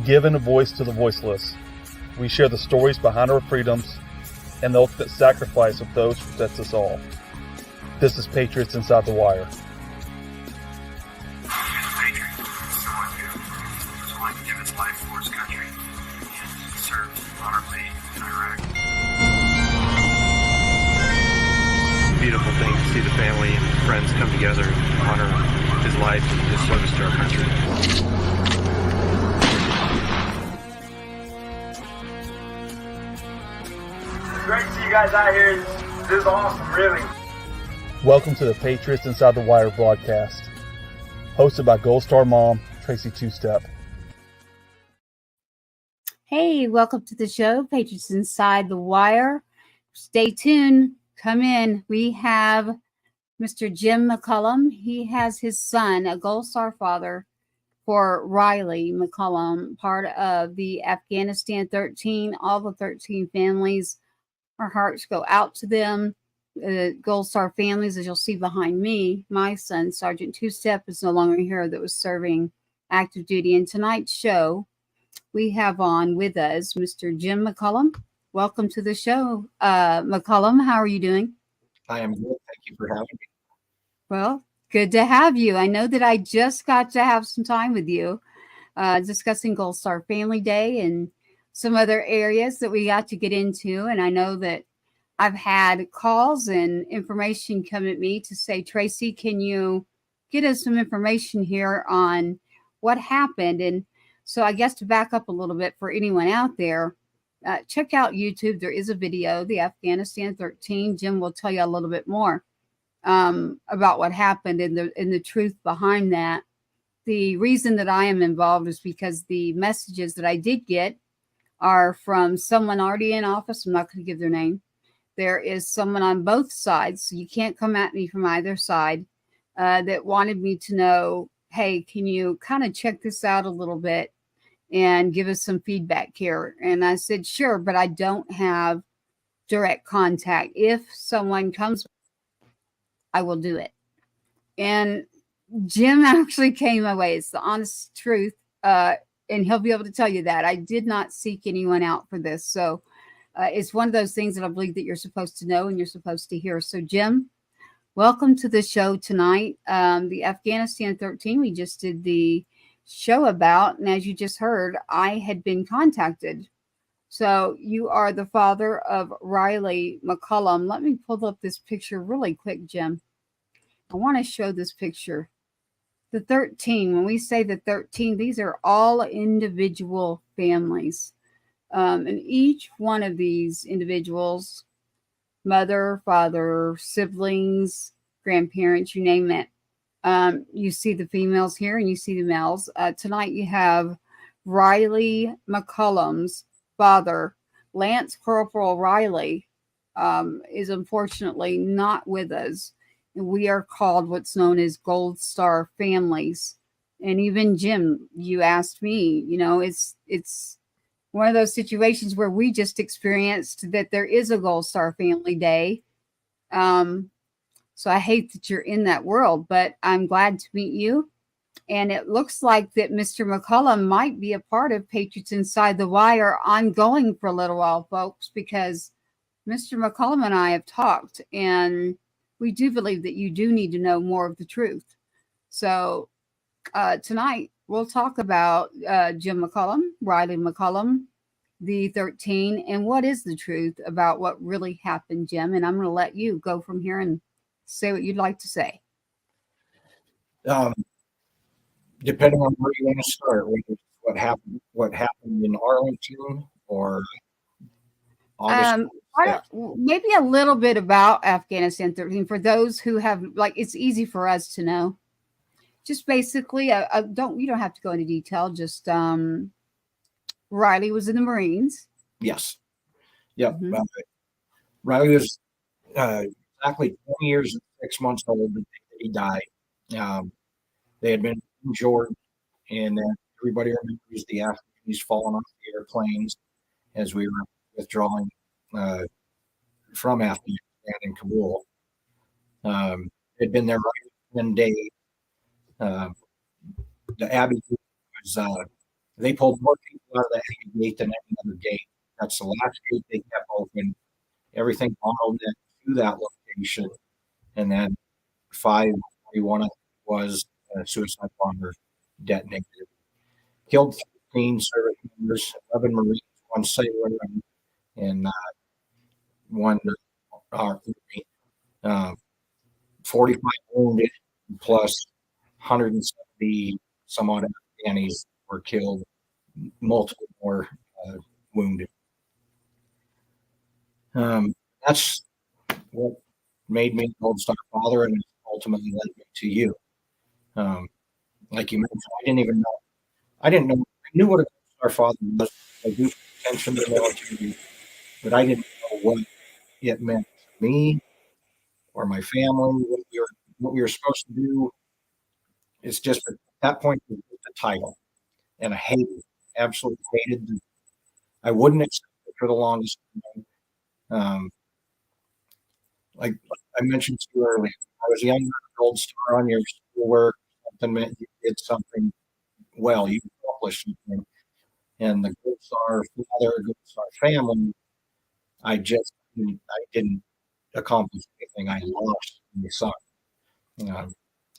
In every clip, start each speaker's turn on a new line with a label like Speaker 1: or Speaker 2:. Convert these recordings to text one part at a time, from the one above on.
Speaker 1: Giving a voice to the voiceless, we share the stories behind our freedoms and the ultimate sacrifice of those who protect us all. This is Patriots Inside the Wire.
Speaker 2: Beautiful thing to see the family and friends come together and honor his life and his service to our country.
Speaker 3: It's great to see you guys out here. This is awesome, really.
Speaker 1: Welcome to the Patriots Inside the Wire broadcast, hosted by Gold Star mom, Tracy Two-Step.
Speaker 4: Hey, welcome to the show, Patriots Inside the Wire. Stay tuned. Come in. We have Mr. Jim Mccollum. He has his son, a Gold Star father for Riley McCollum, part of the Afghanistan 13. All the 13 families, our hearts go out to them. Gold Star families, as you'll see behind me, my son, Sergeant Two-Step, is no longer here, that was serving active duty. In tonight's show, we have on with us Mr. Jim Mccollum. Welcome to the show, McCollum. How are you doing?
Speaker 5: I am good. Thank you for having me.
Speaker 4: Well, good to have you. I know that I just got to have some time with you discussing Gold Star Family Day and some other areas that we got to get into. And I know that I've had calls and information come at me to say, Tracy, can you get us some information here on what happened? And so I guess to back up a little bit for anyone out there, check out YouTube. There is a video, the Afghanistan 13. Jim will tell you a little bit more about what happened and the truth behind that. The reason that I am involved is because the messages that I did get are from someone already in office. I'm not going to give their name. There is someone on both sides, so you can't come at me from either side, that wanted me to know, hey, can you kind of check this out a little bit and give us some feedback here? And I said, sure, but I don't have direct contact. If someone comes, I will do it. And Jim actually came away. It's the honest truth. And he'll be able to tell you that I did not seek anyone out for this. So it's one of those things that I believe that you're supposed to know and you're supposed to hear. So Jim, welcome to the show tonight. The Afghanistan 13, we just did the show about, and as you just heard, I had been contacted. So you are the father of Riley McCollum. Let me pull up this picture really quick, Jim. I want to show this picture. The 13, when we say the 13, these are all individual families. And each one of these individuals, mother, father, siblings, grandparents, you name it. You see the females here and you see the males. Tonight you have Riley McCollum's father, Lance Corporal Riley, is unfortunately not with us. And we are called what's known as Gold Star families. And even Jim, you asked me, you know, it's one of those situations where we just experienced that there is a Gold Star Family Day. So I hate that you're in that world, but I'm glad to meet you. And it looks like that Mr. McCollum might be a part of Patriots Inside the Wire ongoing for a little while, folks, because Mr. McCollum and I have talked, and we do believe that you do need to know more of the truth. So tonight we'll talk about Jim McCollum, Riley McCollum, the 13, and what is the truth about what really happened, Jim. And I'm going to let you go from here and say what you'd like to say.
Speaker 5: Depending on where you want to start, what happened in Arlington or August.
Speaker 4: Maybe a little bit about Afghanistan 13 for those who have, like, it's easy for us to know. Just basically, you don't have to go into detail. Just Riley was in the Marines.
Speaker 5: Yes. Yep.
Speaker 4: Mm-hmm.
Speaker 5: Riley was exactly 20 years and 6 months old the day that he died. They had been in Jordan, and everybody remembers the Afghans falling off the airplanes as we were withdrawing from Afghanistan in Kabul. Had been there right 10 days. The Abbey was They pulled more people out of that gate than any other gate. That's the last gate they kept open. Everything bottlenecked to that location. And then 5:41 was a suicide bomber detonated. Killed 13 service members, 11 Marines, 1 sailor, and 1 Army. 45 wounded, plus 170 some odd Afghanis were killed, multiple more wounded. That's what made me a Gold Star father, and ultimately led me to you. Like you mentioned, I didn't know, I knew what a Gold Star father was. I do pay attention to the military, but I didn't know what it meant to me or my family, what we were supposed to do. It's just at that point, it was the title, and I hated it, absolutely hated it. I wouldn't accept it for the longest time. Like I mentioned to you earlier, I was a younger Gold Star on your schoolwork. Something meant you did something well, you accomplished something. And the Gold Star father, Gold Star family, I didn't accomplish anything. I lost my son.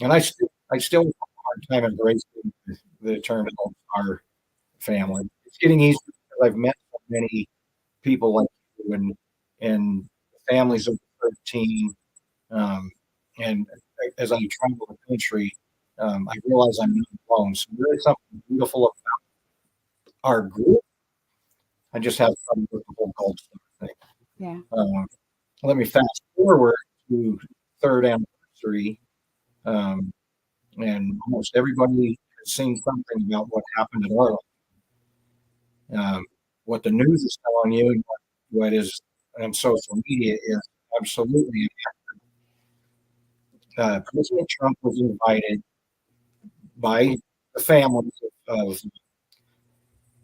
Speaker 5: And I still have a hard time embracing the term Gold Star family. It's getting easier because I've met so many people like you and families of 13. And as I travel the country, I realize I'm not alone. So there is something beautiful about our group. I just have trouble with the whole Gold Star thing.
Speaker 4: Yeah.
Speaker 5: Let me fast forward to 3rd anniversary. And almost everybody has seen something about what happened in Orlando. What the news is telling you and what is on social media is absolutely inaccurate. President Trump was invited by the families of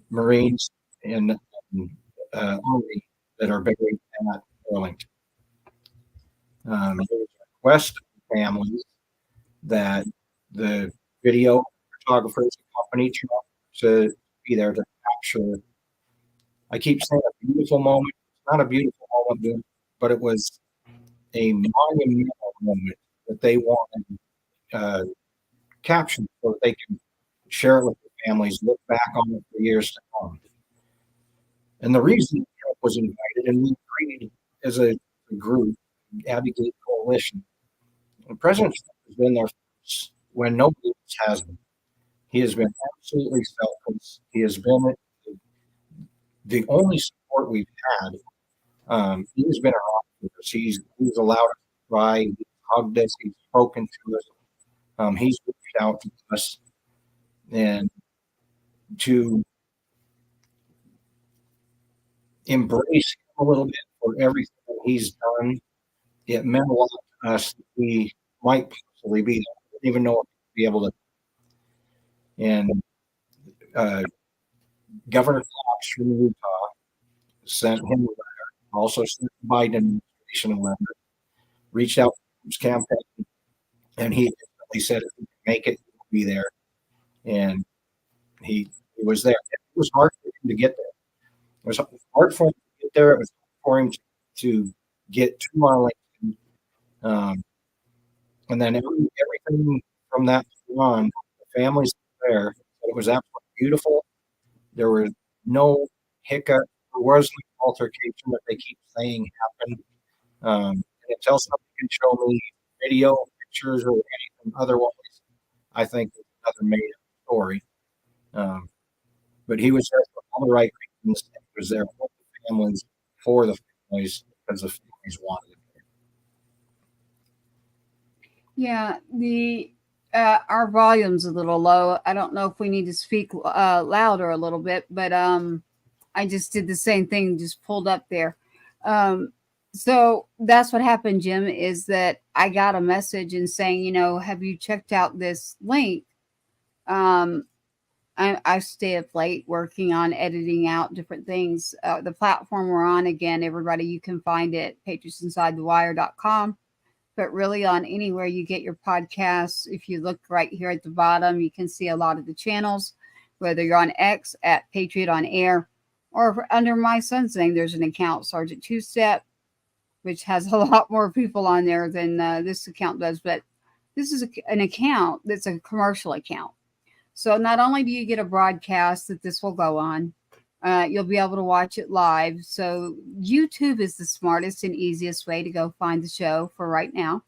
Speaker 5: Marines and Army that are buried at Arlington. There was a request of the families that the video photographers accompany Trump to be there to capture. I keep saying a beautiful moment. It's not a beautiful moment, but it was a monumental moment that they wanted captured so that they can share it with their families, look back on it for years to come. And the reason Trump was invited, and we agreed as a group, Advocate Coalition, and President Trump has been there when nobody else has been. He has been absolutely selfless. He has been the only support we've had. He has been our officers. He's allowed us to cry. He's hugged us. He's spoken to us. He's reached out to us, and to embrace him a little bit for everything that he's done. It meant a lot to us that we might possibly be there. I didn't even know if we'd be able to. And Governor Fox from Utah sent him a letter, also sent the Biden administration a letter, reached out to his campaign, and he said if he could make it, he'll be there. And he was there. It was hard for him to get there. It was hard for him to get there. It was hard for him to get to Arlington. And then everything from that on, the families there, it was absolutely beautiful. There was no hiccup. There was no altercation that they keep saying happened. And until somebody can show me video, pictures, or anything otherwise, I think it's another made-up story. But he was there for all the right reasons. He was there for the families, for the families, because the families wanted it.
Speaker 4: Yeah, our volume's a little low. I don't know if we need to speak louder a little bit, but I just did the same thing, just pulled up there. So that's what happened, Jim, is that I got a message and saying, have you checked out this link? I stay up late working on editing out different things. The platform we're on, again, everybody, you can find it, patriotsinsidethewire.com. But really on anywhere you get your podcasts, if you look right here at the bottom, you can see a lot of the channels. whether you're on X at Patriot on Air, or under my son's name, there's an account, Sergeant Two Step, which has a lot more people on there than this account does. But this is an account that's a commercial account. So not only do you get a broadcast that this will go on, you'll be able to watch it live. So YouTube is the smartest and easiest way to go find the show for right now,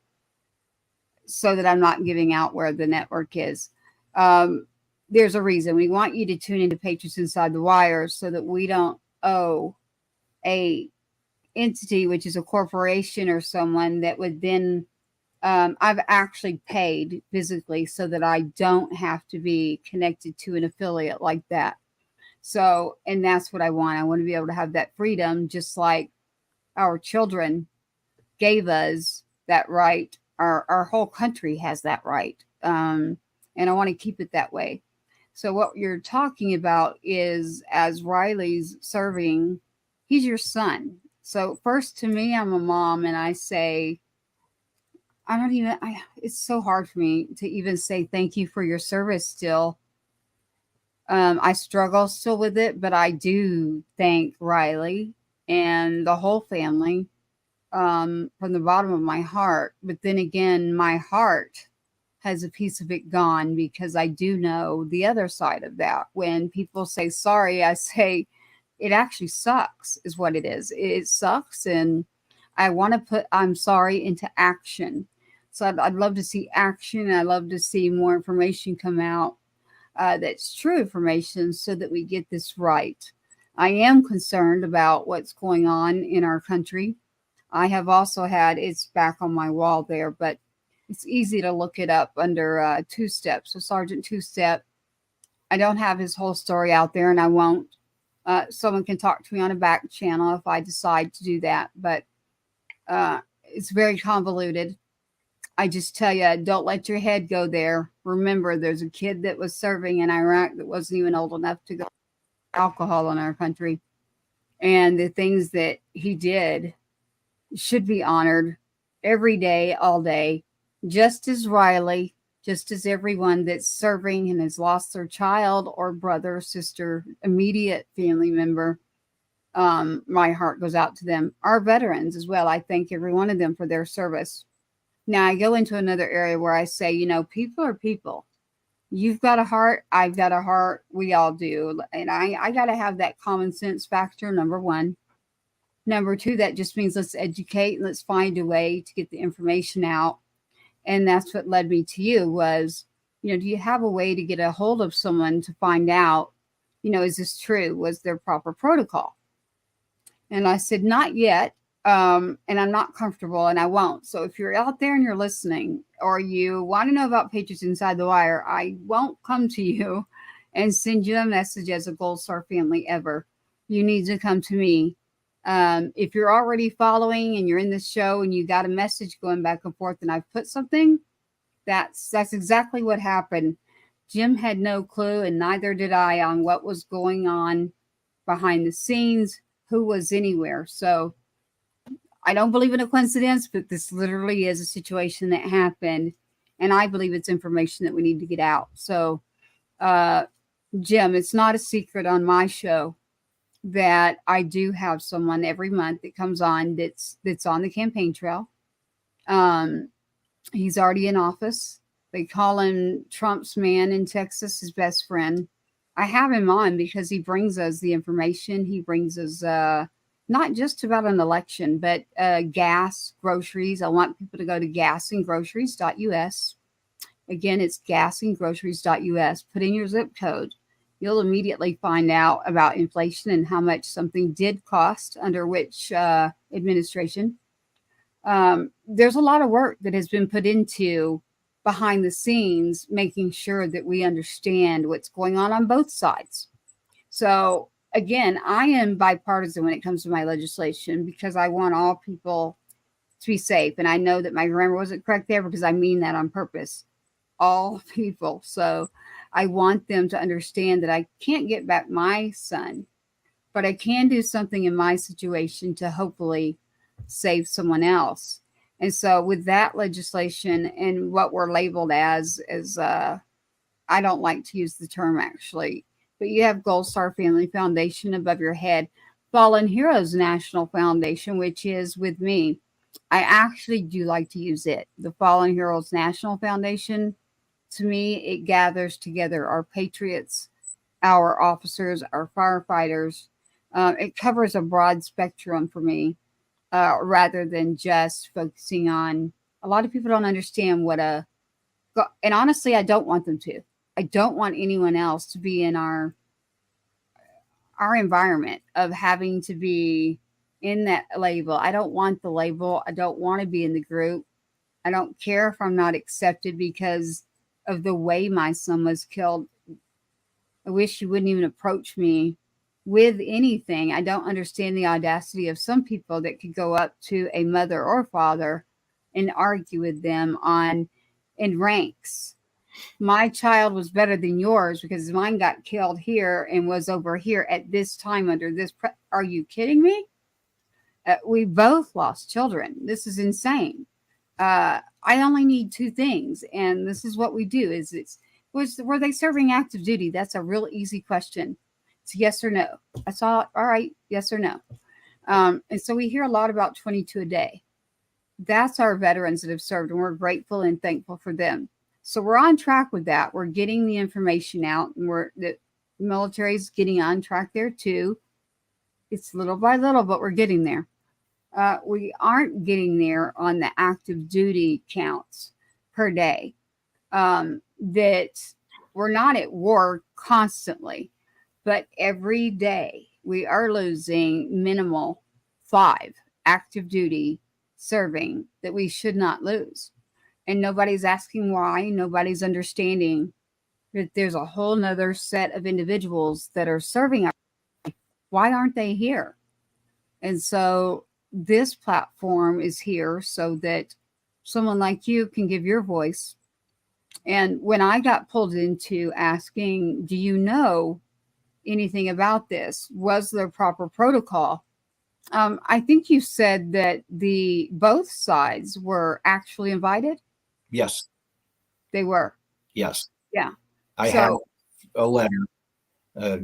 Speaker 4: so that I'm not giving out where the network is. There's a reason. We want you to tune into Patriots Inside the Wire so that we don't owe a entity, which is a corporation or someone that would then I've actually paid physically so that I don't have to be connected to an affiliate like that. So, and that's what I want. I want to be able to have that freedom, just like our children gave us that right. Our whole country has that right. And I want to keep it that way. So what you're talking about is, as Riley's serving, he's your son. So first, to me, I'm a mom, and I say, it's so hard for me to even say thank you for your service still. I struggle still with it, but I do thank Riley and the whole family from the bottom of my heart. But then again, my heart has a piece of it gone, because I do know the other side of that. When people say sorry, I say it actually sucks is what it is. It sucks. And I want to put I'm sorry into action. So I'd love to see action. I'd love to see more information come out that's true information, so that we get this right. I am concerned about what's going on in our country. I have also had, it's back on my wall there, but it's easy to look it up under Two Step. So Sergeant Two Step, I don't have his whole story out there, and I won't. Someone can talk to me on a back channel if I decide to do that, but it's very convoluted. I just tell you, don't let your head go there. Remember, there's a kid that was serving in Iraq that wasn't even old enough to go alcohol in our country. And the things that he did should be honored every day, all day, just as Riley, just as everyone that's serving and has lost their child or brother, sister, immediate family member. My heart goes out to them. Our veterans as well. I thank every one of them for their service. Now I go into another area where I say, people are people. You've got a heart. I've got a heart. We all do. And I got to have that common sense factor, number one. Number two, that just means let's educate and let's find a way to get the information out. And that's what led me to you was, do you have a way to get a hold of someone to find out, is this true? Was there proper protocol? And I said, not yet. And I'm not comfortable, and I won't. So if you're out there and you're listening, or you want to know about Patriots Inside the Wire, I won't come to you and send you a message as a Gold Star family ever. You need to come to me. If you're already following and you're in this show and you got a message going back and forth and I've put something, that's exactly what happened. Jim had no clue, and neither did I, on what was going on behind the scenes, who was anywhere. So I don't believe in a coincidence, but this literally is a situation that happened. And I believe it's information that we need to get out. So, Jim, it's not a secret on my show that I do have someone every month that comes on that's on the campaign trail. He's already in office. They call him Trump's man in Texas, his best friend. I have him on because he brings us the information. He brings us not just about an election, but gas, groceries. I want people to go to gasandgroceries.us. Again, it's gasandgroceries.us. Put in your zip code. You'll immediately find out about inflation and how much something did cost under which administration. There's a lot of work that has been put into behind the scenes, making sure that we understand what's going on both sides. So again, I am bipartisan when it comes to my legislation because I want all people to be safe. And I know that my grammar wasn't correct there because I mean that on purpose. All people. So I want them to understand that I can't get back my son, but I can do something in my situation to hopefully save someone else. And so with that legislation and what we're labeled as I don't like to use the term actually, but you have Gold Star Family Foundation above your head, Fallen Heroes National Foundation, which is with me. I actually do like to use it. The Fallen Heroes National Foundation, to me, it gathers together our patriots, our officers, our firefighters. It covers a broad spectrum for me, rather than just focusing on. A lot of people don't understand what and honestly, I don't want them to. I don't want anyone else to be in our environment of having to be in that label. I don't want the label. I don't want to be in the group. I don't care if I'm not accepted because of the way my son was killed. I wish you wouldn't even approach me with anything. I don't understand the audacity of some people that could go up to a mother or father and argue with them in ranks. My child was better than yours because mine got killed here and was over here at this time under this. Are you kidding me? We both lost children. This is insane. I only need two things, and this is what we do. Were they serving active duty? That's a real easy question. It's yes or no. I saw it. All right, yes or no. And so we hear a lot about 22 a day. That's our veterans that have served, and we're grateful and thankful for them. So we're on track with that. We're getting the information out, and the military is getting on track there too. It's little by little, but we're getting there. We aren't getting there on the active duty counts per day. That we're not at war constantly, but every day we are losing minimal 5 active duty serving that we should not lose. And nobody's asking why. Nobody's understanding that there's a whole nother set of individuals that are serving. Why aren't they here? And so this platform is here so that someone like you can give your voice. And when I got pulled into asking, do you know anything about this? Was there proper protocol? I think you said that both sides were actually invited.
Speaker 5: Yes.
Speaker 4: They were.
Speaker 5: Yes.
Speaker 4: Yeah.
Speaker 5: I have a letter, a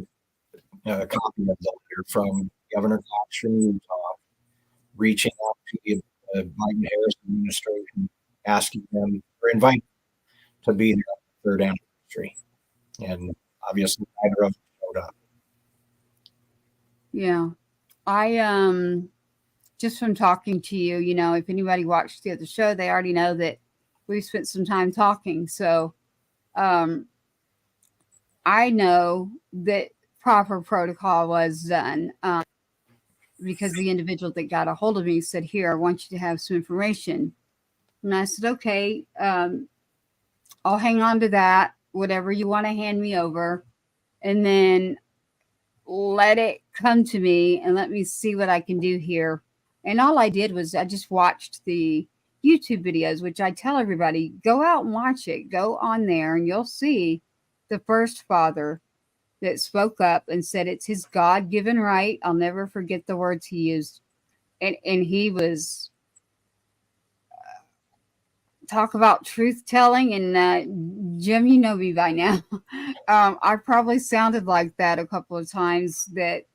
Speaker 5: copy of the letter from Governor Cox from Utah, reaching out to the Biden-Harris administration, asking them or inviting them to be there on the 3rd anniversary. And obviously neither of them showed up.
Speaker 4: Yeah. I just from talking to you, if anybody watched the other show, they already know that we spent some time talking. So I know that proper protocol was done because the individual that got a hold of me said, here, I want you to have some information. And I said, okay, I'll hang on to that, whatever you want to hand me over. And then let it come to me and let me see what I can do here. And all I did was I just watched the YouTube videos, which I tell everybody, go out and watch it. Go on there and you'll see the first father that spoke up and said it's his God-given right. I'll never forget the words he used. And he was talk about truth telling. And Jim, you know me by now. I probably sounded like that a couple of times. That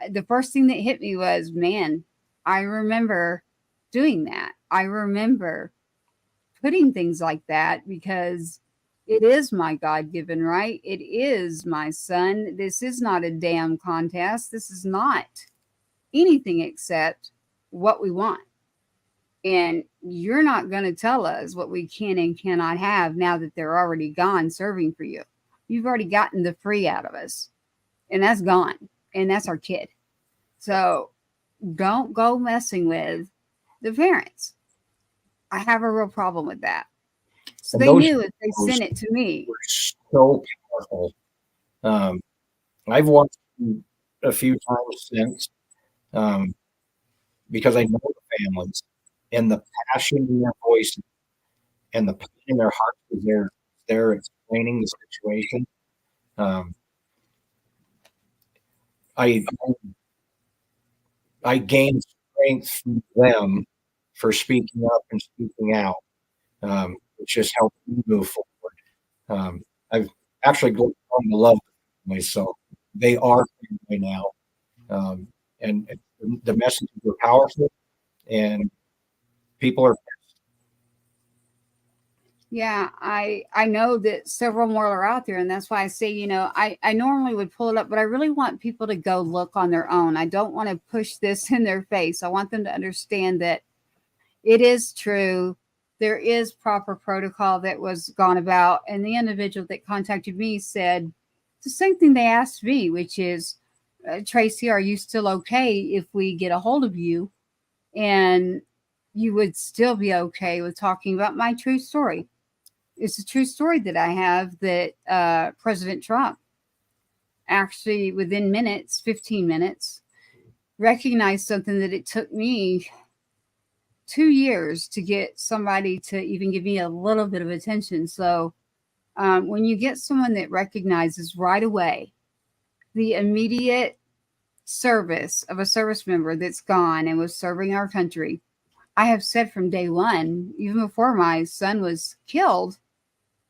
Speaker 4: the first thing that hit me was, man, I remember doing that. I remember putting things like that because it is my God-given right. It is my son. This is not a damn contest. This is not anything except what we want. And you're not going to tell us what we can and cannot have now that they're already gone serving for you. You've already gotten the free out of us. And that's gone. And that's our kid. So don't go messing with the parents. I have a real problem with that. So they knew if they sent it to me.
Speaker 5: Were so powerful. I've watched them a few times since because I know the families and the passion in their voices and the pain in their hearts is they're explaining the situation. I gained strength from them for speaking up and speaking out, which just helped me move forward. I've actually grown to love family. So they are family now. And the messages are powerful, and people are.
Speaker 4: Yeah, I know that several more are out there, and that's why I say, I normally would pull it up, but I really want people to go look on their own. I don't want to push this in their face. I want them to understand that it is true. There is proper protocol that was gone about, and the individual that contacted me said the same thing they asked me, which is, Tracy, are you still okay if we get a hold of you? And you would still be okay with talking about my true story. It's a true story that I have that President Trump actually within minutes, 15 minutes, recognized something that it took me 2 years to get somebody to even give me a little bit of attention. So when you get someone that recognizes right away the immediate service of a service member that's gone and was serving our country, I have said from day one, even before my son was killed,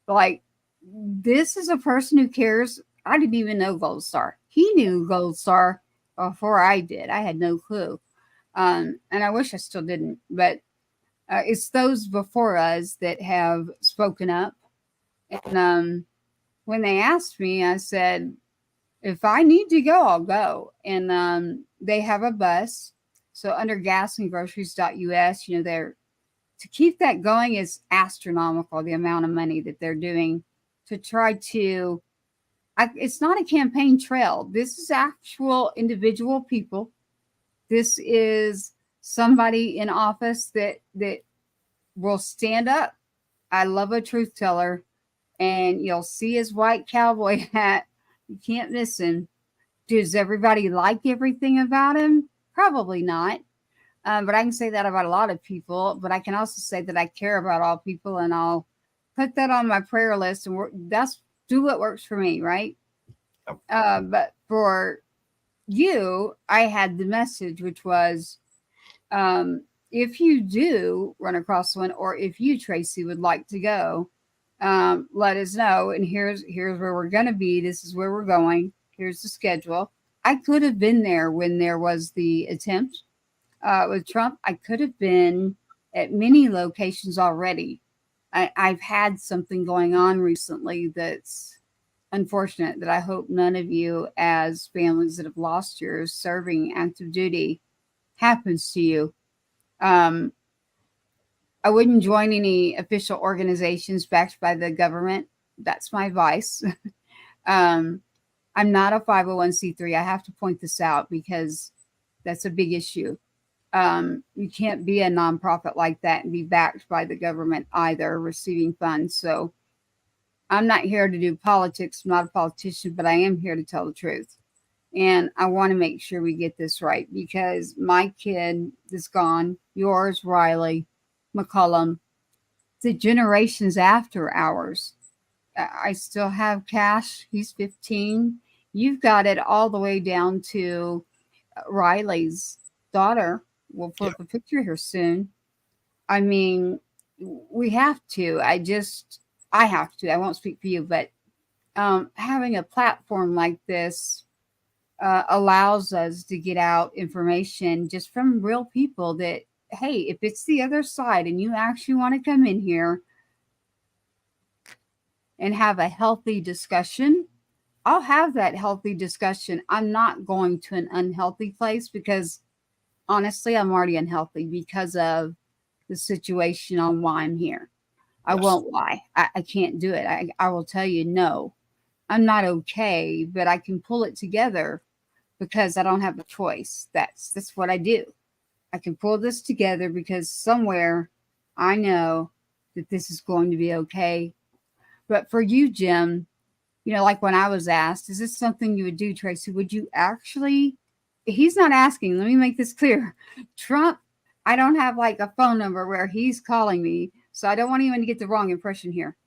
Speaker 4: like, this is a person who cares. I didn't even know Gold Star. He knew Gold Star before I did. I had no clue. And I wish I still didn't. But it's those before us that have spoken up. And when they asked me, I said, if I need to go, I'll go. And they have a bus. So under gasandgroceries.us, they're to keep that going is astronomical, the amount of money that they're doing to try to, it's not a campaign trail. This is actual individual people. This is somebody in office that will stand up. I love a truth teller, and you'll see his white cowboy hat. You can't miss him. Does everybody like everything about him? Probably not. But I can say that about a lot of people. But I can also say that I care about all people, and I'll put that on my prayer list. And that's do what works for me, right? But for you, I had the message, which was, if you do run across one, or if you, Tracy, would like to go, let us know. And here's where we're going to be. This is where we're going. Here's the schedule. I could have been there when there was the attempt. With Trump, I could have been at many locations already. I've had something going on recently that's unfortunate that I hope none of you, as families that have lost yours serving active duty, happens to you. I wouldn't join any official organizations backed by the government. That's my advice. I'm not a 501c3. I have to point this out because that's a big issue. You can't be a nonprofit like that and be backed by the government either, receiving funds. So I'm not here to do politics. I'm not a politician, but I am here to tell the truth. And I want to make sure we get this right, because my kid is gone, yours, Riley, McCollum, the generations after ours. I still have Cash. He's 15. You've got it all the way down to Riley's daughter. We'll put up a picture here soon. I mean, we have to. I have to. I won't speak for you, but having a platform like this allows us to get out information just from real people that, hey, if it's the other side and you actually want to come in here and have a healthy discussion, I'll have that healthy discussion. I'm not going to an unhealthy place, because honestly, I'm already unhealthy because of the situation on why I'm here. I won't lie. I can't do it. I will tell you, no, I'm not okay, but I can pull it together because I don't have a choice. That's what I do. I can pull this together because somewhere I know that this is going to be okay. But for you, Jim, like when I was asked, is this something you would do, Tracy? Would you actually? He's not asking. Let me make this clear. Trump, I don't have like a phone number where he's calling me, so I don't want anyone to get the wrong impression here.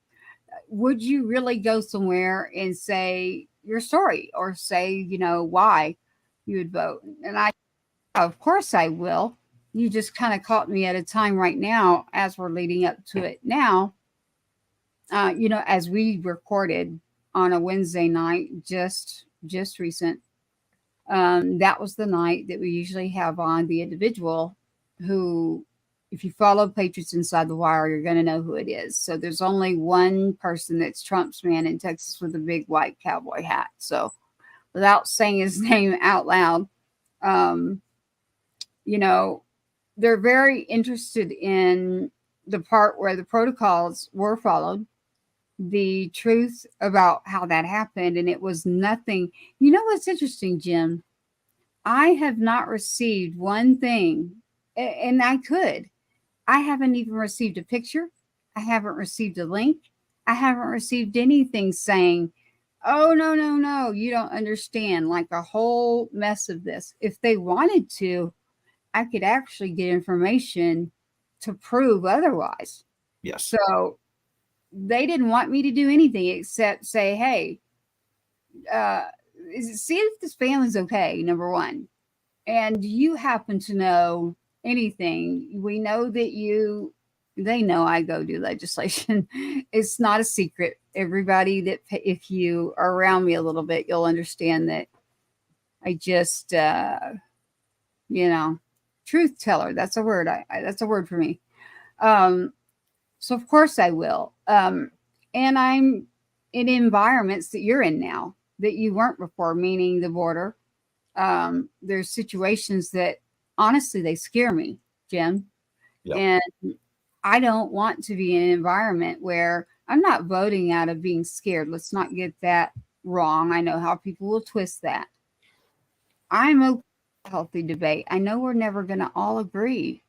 Speaker 4: Would you really go somewhere and say your story, or say, why you would vote? And of course I will. You just kind of caught me at a time right now as we're leading up to it now. As we recorded, on a Wednesday night, just recent. That was the night that we usually have on the individual who, if you follow Patriots Inside the Wire, you're going to know who it is. So there's only one person that's Trump's man in Texas with a big white cowboy hat. So without saying his name out loud, you know, they're very interested in the part where the protocols were followed, the truth about how that happened. And it was nothing. You know what's interesting, Jim? I have not received one thing, and I haven't even received a picture. I haven't received a link. I haven't received anything saying, oh, no, you don't understand, like a whole mess of this. If they wanted to, I could actually get information to prove otherwise.
Speaker 5: Yes.
Speaker 4: So they didn't want me to do anything except say, hey, see if this family's okay, number one. And you happen to know anything. We know that they know I go do legislation. It's not a secret. Everybody that, if you are around me a little bit, you'll understand that I just, truth teller. That's a word. That's a word for me. So of course I will. And I'm in environments that you're in now that you weren't before, meaning the border. There's situations that honestly, they scare me, Jim. Yep. And I don't want to be in an environment where I'm not voting out of being scared. Let's not get that wrong. I know how people will twist that. I'm okay with healthy debate. I know we're never going to all agree,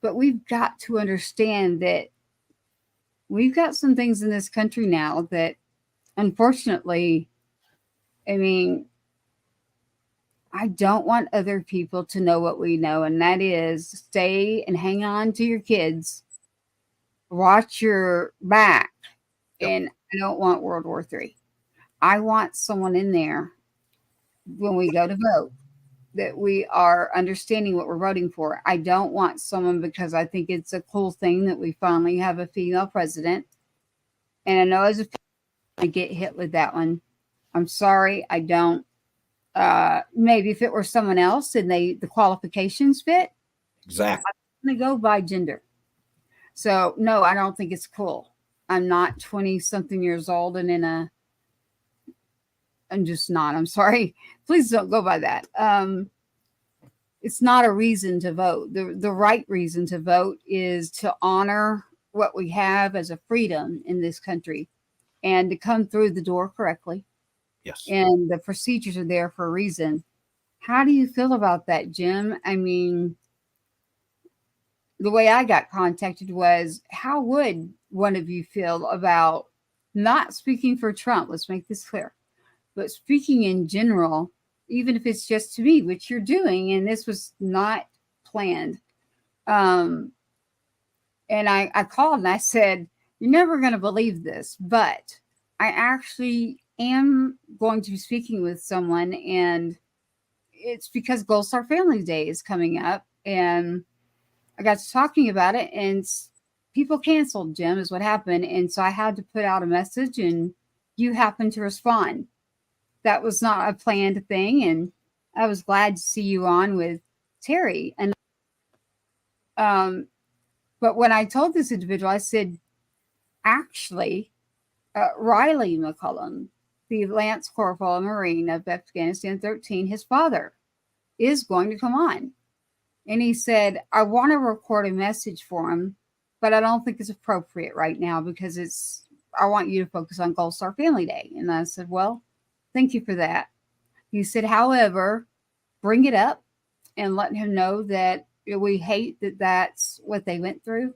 Speaker 4: but we've got to understand that we've got some things in this country now that, unfortunately, I don't want other people to know what we know, and that is stay and hang on to your kids, watch your back, and I don't want World War III. I want someone in there when we go to vote that we are understanding what we're voting for. I don't want someone because I think it's a cool thing that we finally have a female president, and I know as a I get hit with that one. I'm sorry, I don't. Maybe if it were someone else and the qualifications fit,
Speaker 5: exactly,
Speaker 4: I'm going to go by gender. So no, I don't think it's cool. I'm not 20 something years old and I'm just not. I'm sorry. Please don't go by that. It's not a reason to vote. The right reason to vote is to honor what we have as a freedom in this country and to come through the door correctly.
Speaker 5: Yes.
Speaker 4: And the procedures are there for a reason. How do you feel about that, Jim? I mean, the way I got contacted was, how would one of you feel about not speaking for Trump? Let's make this clear. But speaking in general, even if it's just to me, which you're doing, and this was not planned. And I called and I said, you're never going to believe this, but I actually am going to be speaking with someone, and it's because Gold Star Family Day is coming up, and I got to talking about it, and people canceled, Jim, is what happened. And so I had to put out a message, and you happened to respond. That was not a planned thing, and I was glad to see you on with Terry. And but when I told this individual, I said, actually, Riley McCollum, the Lance Corporal Marine of Afghanistan 13, his father is going to come on. And he said, I want to record a message for him, but I don't think it's appropriate right now because I want you to focus on Gold Star Family Day. And I said, well, thank you for that. He said, however, bring it up and let him know that we hate that that's what they went through.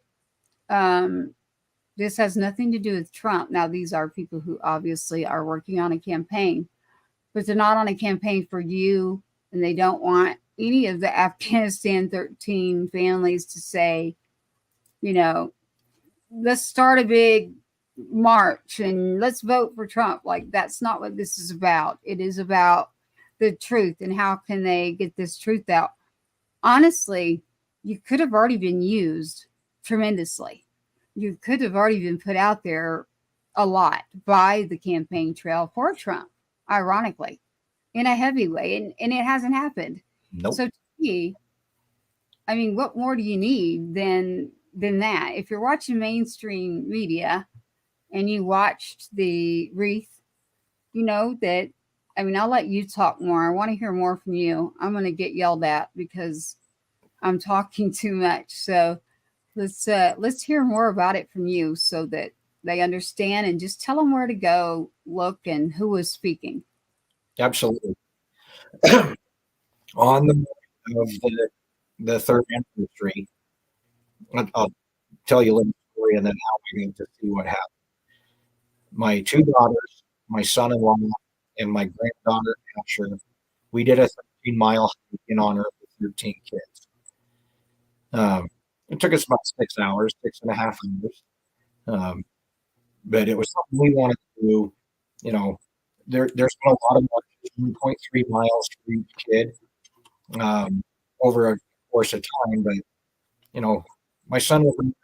Speaker 4: This has nothing to do with Trump. Now, these are people who obviously are working on a campaign, but they're not on a campaign for you, and they don't want any of the Afghanistan 13 families to say, let's start a big march and let's vote for Trump. Like, that's not what this is about. It is about the truth and how can they get this truth out. Honestly, you could have already been used tremendously. You could have already been put out there a lot by the campaign trail for Trump, ironically, in a heavy way. And it hasn't happened.
Speaker 5: Nope.
Speaker 4: So to me, I mean, what more do you need than that? If you're watching mainstream media and you watched the wreath, you know that, I mean, I'll let you talk more. I want to hear more from you. I'm going to get yelled at because I'm talking too much. So let's hear more about it from you so that they understand, and just tell them where to go, look, and who was speaking.
Speaker 5: Absolutely. On the morning of the third anniversary, I'll tell you a little story and then how we get to see what happened. My two daughters, my son-in-law, and my granddaughter, Asher, we did a 13-mile hike in honor of the 13 kids. It took us about 6 hours, 6.5 hours. But it was something we wanted to do. You know, there's been a lot of marches, 1.3 miles for each kid over a course of time. But, you know, my son was in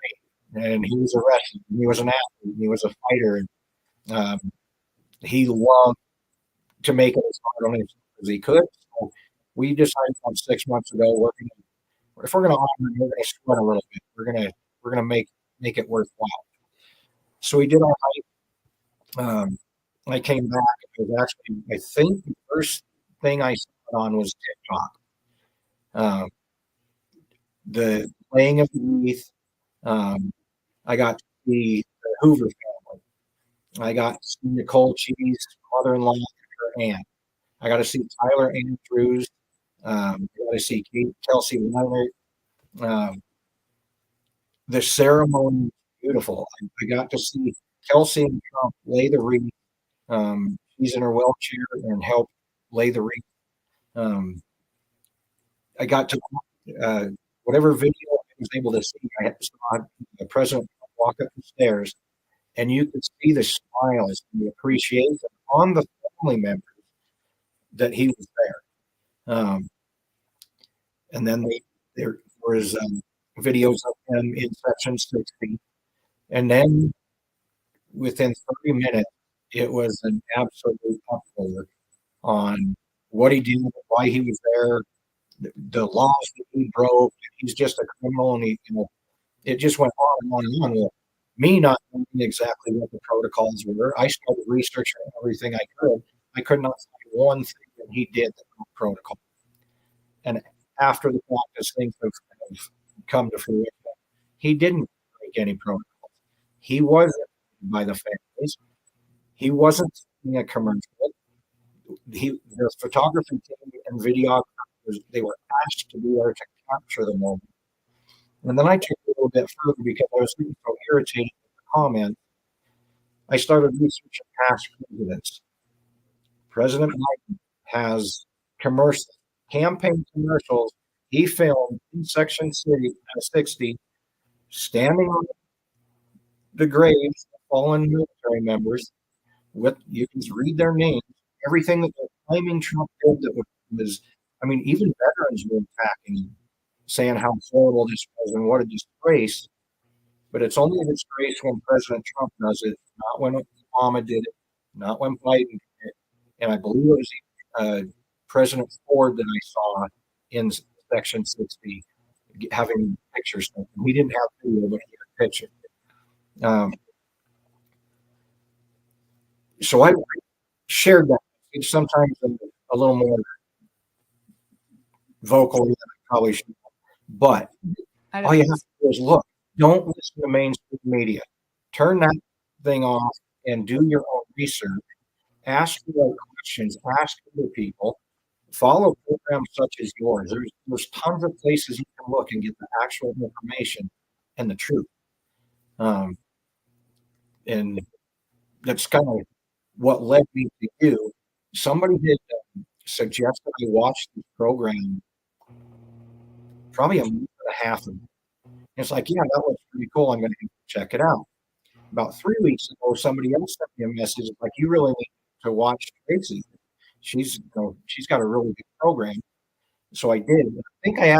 Speaker 5: the Marine, and he was a wrestler, and he was an athlete, and he was a fighter. And he loved to make it as hard on himself as he could. So we decided about 6 months ago, if we're going to honor him, we're going to sweat a little bit. We're gonna make it worthwhile. So we did our hike. I came back. It was actually, I think, the first thing I saw it on was TikTok. The playing of the wreath. I got to see the Hoover family. I got to see Nicole Chee's mother-in-law and her aunt. I got to see Tyler Andrews. I got to see Kelsey Leonard. The ceremony was beautiful. I got to see Kelsey and Trump lay the wreath. She's in her wheelchair and helped lay the wreath. I got to whatever video I was able to see. I saw the president walk up the stairs, and you could see the smiles and the appreciation on the family members that he was there. And then there was videos of him in section 60, and then within 30 minutes, it was an absolute uproar on what he did, why he was there, the laws that he broke. He's just a criminal, and it just went on and on and on. Well, me not knowing exactly what the protocols were, I started researching everything I could. I could not find one thing that he did that was protocol. And after the practice, things have come to fruition. He didn't break any protocols. He wasn't by the families. He wasn't in a commercial. The photography team and videographers, they were asked to be there to capture the moment. And then I took it a little bit further because I was getting so irritated with the comments. I started researching past presidents. President Biden has campaign commercials he filmed in section 60, standing on the graves of fallen military members. You can read their names, everything that they're claiming Trump did that was, I mean, even veterans were attacking him, saying how horrible this was and what a disgrace. But it's only a disgrace when President Trump does it, not when Obama did it, not when Biden did it. And I believe it was President Ford that I saw in section 60 having pictures. He didn't have video, but he had a picture. So I shared that. It's sometimes a little more vocal than I probably should. But all you have to do is look. Don't listen to mainstream media. Turn that thing off and do your own research. Ask the right questions. Ask other people. Follow programs such as yours. There's tons of places you can look and get the actual information and the truth. And that's kind of what led me to you. Somebody did suggest that I watch this program probably a month and a half ago. It's like, yeah, that looks pretty cool. I'm going to check it out. About 3 weeks ago, somebody else sent me a message like, you really need to watch Tracy. She's got a really good program. So I did. I think I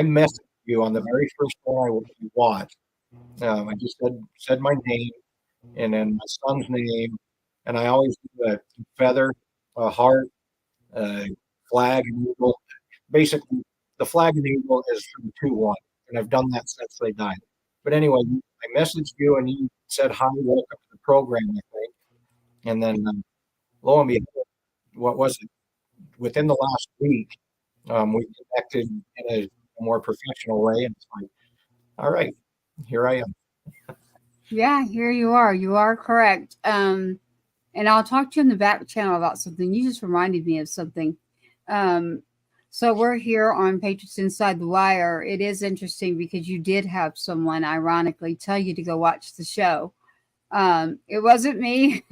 Speaker 5: messaged you on the very first one I watched. I just said my name, and then my son's name, and I always do a feather, a heart, a flag, and eagle. Basically, the flag and eagle is from 2-1, and I've done that since they died. But anyway, I messaged you, and you said hi, welcome to the program, I think. And then lo and behold, what was it? Within the last week, we connected in a more professional way, and it's like, all right, here I am.
Speaker 4: Yeah, here you are. You are correct. And I'll talk to you in the back channel about something. You just reminded me of something. Um, so we're here on Patriots Inside the Wire. It is interesting because you did have someone ironically tell you to go watch the show. It wasn't me,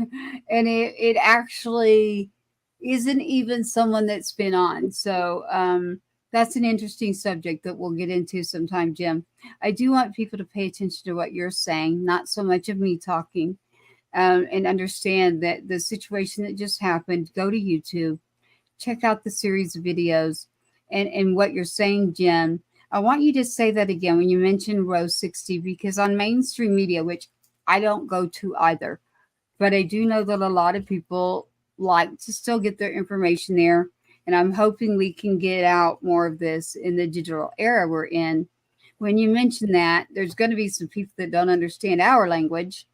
Speaker 4: and it actually isn't even someone that's been on. So that's an interesting subject that we'll get into sometime, Jim. I do want people to pay attention to what you're saying, not so much of me talking, and understand that the situation that just happened. Go to YouTube, check out the series of videos, and what you're saying, Jim. I want you to say that again when you mentioned Row 60, because on mainstream media, which I don't go to either, but I do know that a lot of people like to still get their information there. And I'm hoping we can get out more of this in the digital era we're in. When you mention that, there's going to be some people that don't understand our language.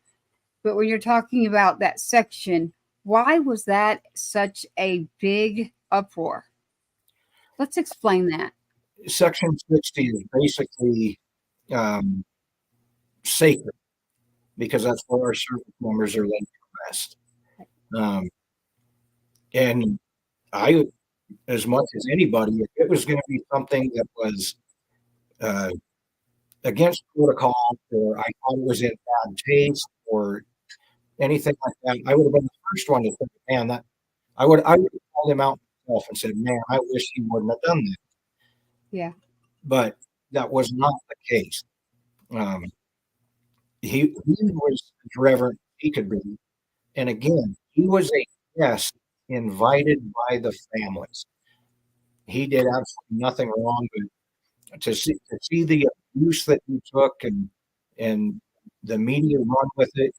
Speaker 4: But when you're talking about that section, why was that such a big uproar? Let's explain that.
Speaker 5: Section 60 is basically um, sacred because that's where our service members are laid to rest. Um, and I, as much as anybody, if it was going to be something that was uh, against protocol, or I thought it was in bad taste, or anything like that, I would have been the first one to think, man, that I would have called him out myself and said, man, I wish he wouldn't have done that.
Speaker 4: Yeah.
Speaker 5: But that was not the case. Um, he was as reverent as he could be. And again, he was a guest invited by the families. He did absolutely nothing wrong, but to see the abuse that he took and the media run with it,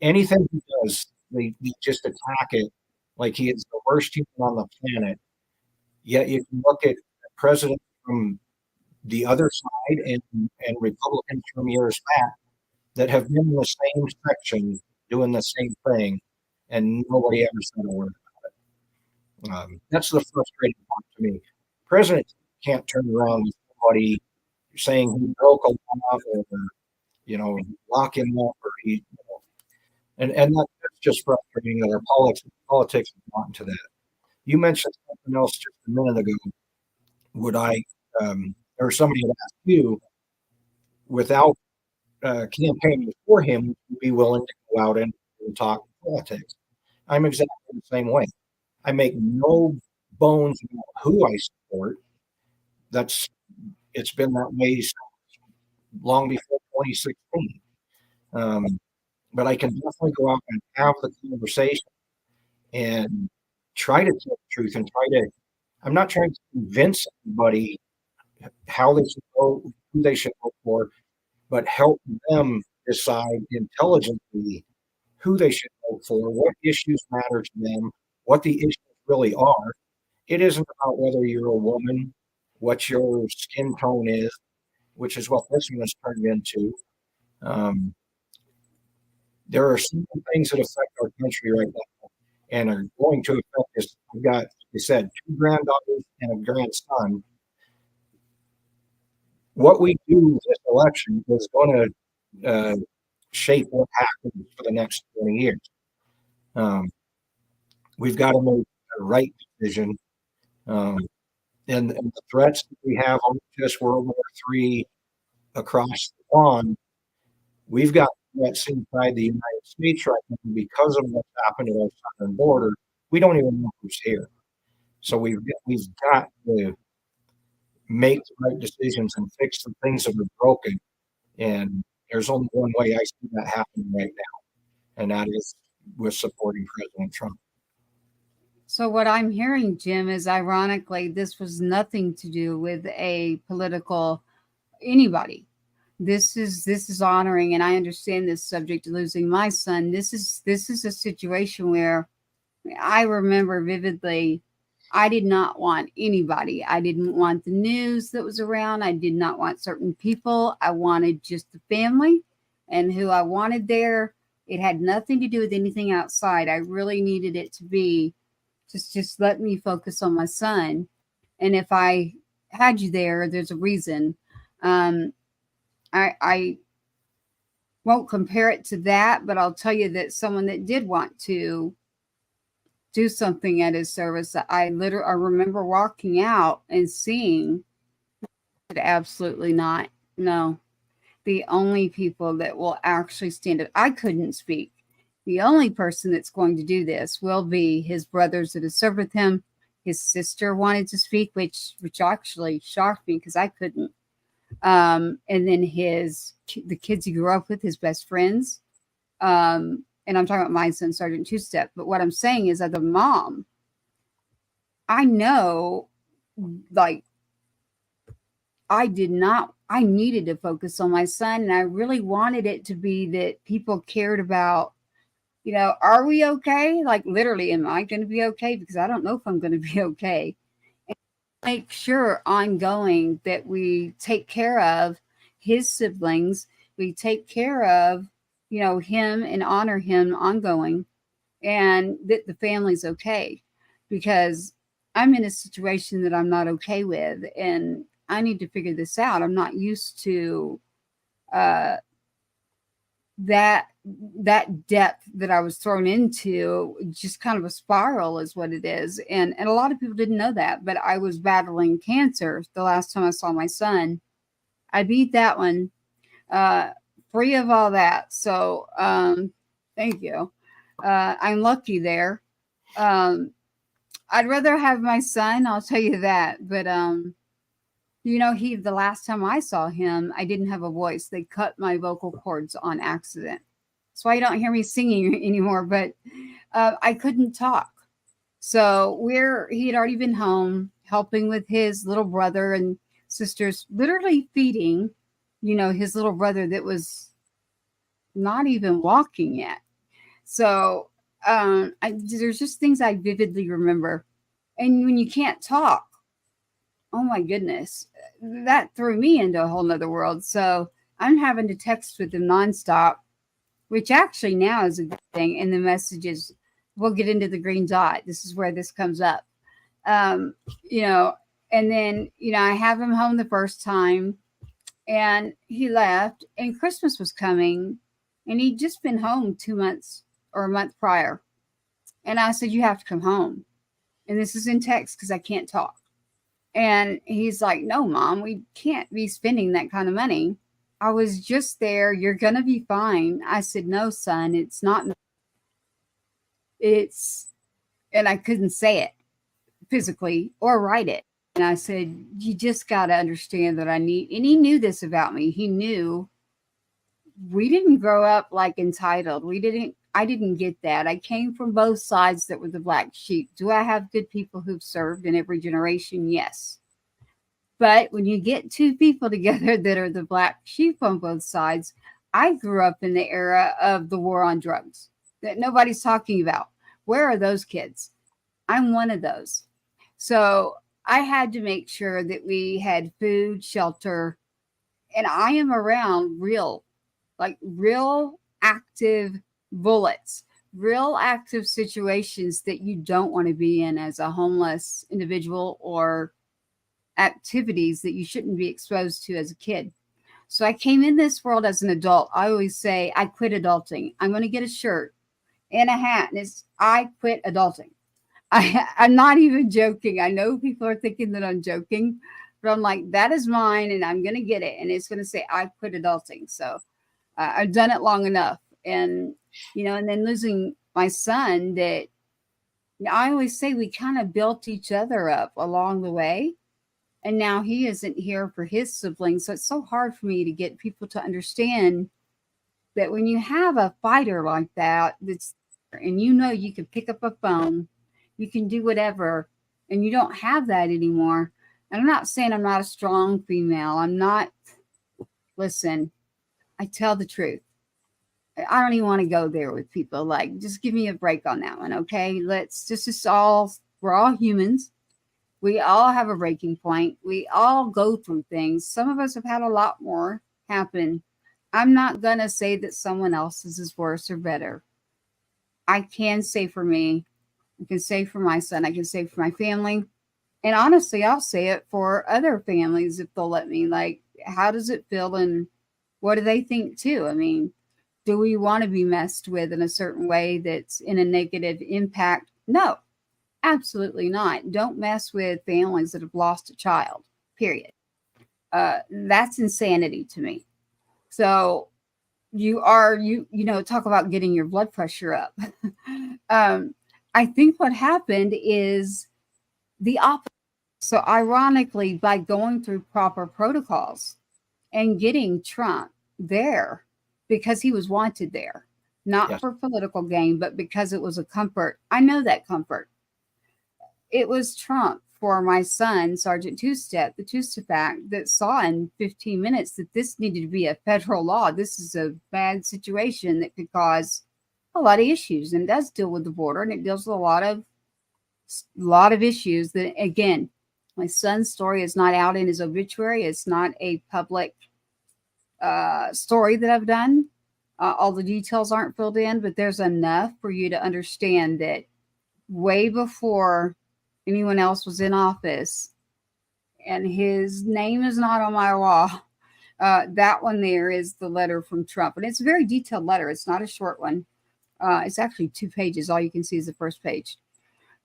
Speaker 5: anything he does, they just attack it like he is the worst human on the planet. Yet you can look at presidents from the other side and Republicans from years back that have been in the same section doing the same thing, and nobody ever said a word about it. That's the frustrating part to me. President can't turn around with somebody saying he broke a law or lock him up or and that's just frustrating that our politics have gotten to that. You mentioned something else just a minute ago. Would I or somebody had asked you, without campaigning for him, would you be willing to go out and talk politics? I'm exactly the same way. I make no bones about who I support. It's been that way long before 2016. But I can definitely go out and have the conversation and try to tell the truth and I'm not trying to convince anybody how they should vote, who they should vote for, but help them decide intelligently who they should vote for, what issues matter to them, what the issues really are. It isn't about whether you're a woman, what your skin tone is, which is what this one has turned into. Um, there are some things that affect our country right now and are going to affect us. I've got, like I said, 2 granddaughters and a grandson. What we do this election is going to shape what happens for the next 20 years. We've got to make the right decision. And the threats that we have on just World War III across the pond, we've got threats inside the United States right now because of what's happened at our southern border. We don't even know who's here. So we've got to make the right decisions and fix the things that are broken. And there's only one way I see that happening right now, and that is with supporting President Trump.
Speaker 4: So what I'm hearing, Jim, is ironically, this was nothing to do with a political anybody. this is honoring, and I understand this subject of losing my son. This is a situation where I remember vividly, I did not want anybody. I didn't want the news that was around. I did not want certain people. I wanted just the family and who I wanted there. It had nothing to do with anything outside. I really needed it to be just let me focus on my son. And if I had you there, there's a reason. I won't compare it to that, but I'll tell you that someone that did want to do something at his service, I remember walking out and seeing absolutely not. No, the only people that will actually stand up, I couldn't speak. The only person that's going to do this will be his brothers that have served with him. His sister wanted to speak, which actually shocked me because I couldn't. And then the kids he grew up with, his best friends. And I'm talking about my son, Sergeant Two-Step. But what I'm saying is, as a mom, I know, like, I needed to focus on my son, and I really wanted it to be that people cared about, are we okay? Like, literally, am I going to be okay? Because I don't know if I'm going to be okay. And make sure ongoing that we take care of his siblings. We take care of, him and honor him ongoing, and that the family's okay, because I'm in a situation that I'm not okay with, and I need to figure this out. I'm not used to that depth that I was thrown into. Just kind of a spiral is what it is. And a lot of people didn't know that, but I was battling cancer the last time I saw my son. I beat that one, free of all that. So, thank you. I'm lucky there. I'd rather have my son, I'll tell you that. But, the last time I saw him, I didn't have a voice. They cut my vocal cords on accident. That's why you don't hear me singing anymore, but I couldn't talk. So he had already been home helping with his little brother and sisters, literally feeding, his little brother that was not even walking yet. So there's just things I vividly remember. And when you can't talk, oh my goodness, that threw me into a whole nother world. So I'm having to text with him nonstop, which actually now is a good thing. And the message is, we'll get into the green dot. This is where this comes up. And then, I have him home the first time, and he left, and Christmas was coming, and he'd just been home 2 months or a month prior. And I said, you have to come home. And this is in text because I can't talk. And he's like, no, Mom, we can't be spending that kind of money. I was just there. You're going to be fine. I said, no, son, it's not. And I couldn't say it physically or write it. And I said, you just got to understand that and he knew this about me. He knew we didn't grow up like entitled. I didn't get that. I came from both sides that were the black sheep. Do I have good people who've served in every generation? Yes. But when you get two people together that are the black sheep on both sides, I grew up in the era of the war on drugs that nobody's talking about. Where are those kids? I'm one of those. So I had to make sure that we had food, shelter, and I am around real active bullets, real active situations that you don't want to be in as a homeless individual, or activities that you shouldn't be exposed to as a kid. So I came in this world as an adult. I always say I quit adulting. I'm going to get a shirt and a hat, and it's I quit adulting. I'm not even joking. I know people are thinking that I'm joking, but I'm like, that is mine, and I'm going to get it, and it's going to say I quit adulting. So I've done it long enough. And, and then losing my son, that I always say we kind of built each other up along the way. And now he isn't here for his siblings. So it's so hard for me to get people to understand that when you have a fighter like that, and you can pick up a phone, you can do whatever, and you don't have that anymore. And I'm not saying I'm not a strong female. I'm not listen, I tell the truth. I don't even want to go there with people. Like, just give me a break on that one, okay? Let's just all, we're all humans. We all have a breaking point. We all go through things. Some of us have had a lot more happen. I'm not going to say that someone else's is worse or better. I can say for me, I can say for my son, I can say for my family. And honestly, I'll say it for other families if they'll let me. Like, how does it feel and what do they think too? I mean, do we want to be messed with in a certain way that's in a negative impact? No, absolutely not. Don't mess with families that have lost a child, period. That's insanity to me. So talk about getting your blood pressure up. I think what happened is the opposite. So ironically, by going through proper protocols and getting Trump there because he was wanted there, not
Speaker 5: Yes.
Speaker 4: for political gain, but because it was a comfort. I know that comfort. It was Trump for my son, Sergeant Two-Step, the Two-Step Act, that saw in 15 minutes that this needed to be a federal law. This is a bad situation that could cause a lot of issues, and it does deal with the border, and it deals with a lot of issues that, again, my son's story is not out in his obituary. It's not a public story that I've done. All the details aren't filled in, but there's enough for you to understand that way before anyone else was in office, and his name is not on my wall. That one there is the letter from Trump, and it's a very detailed letter. It's not a short one. It's actually 2 pages. All you can see is the first page.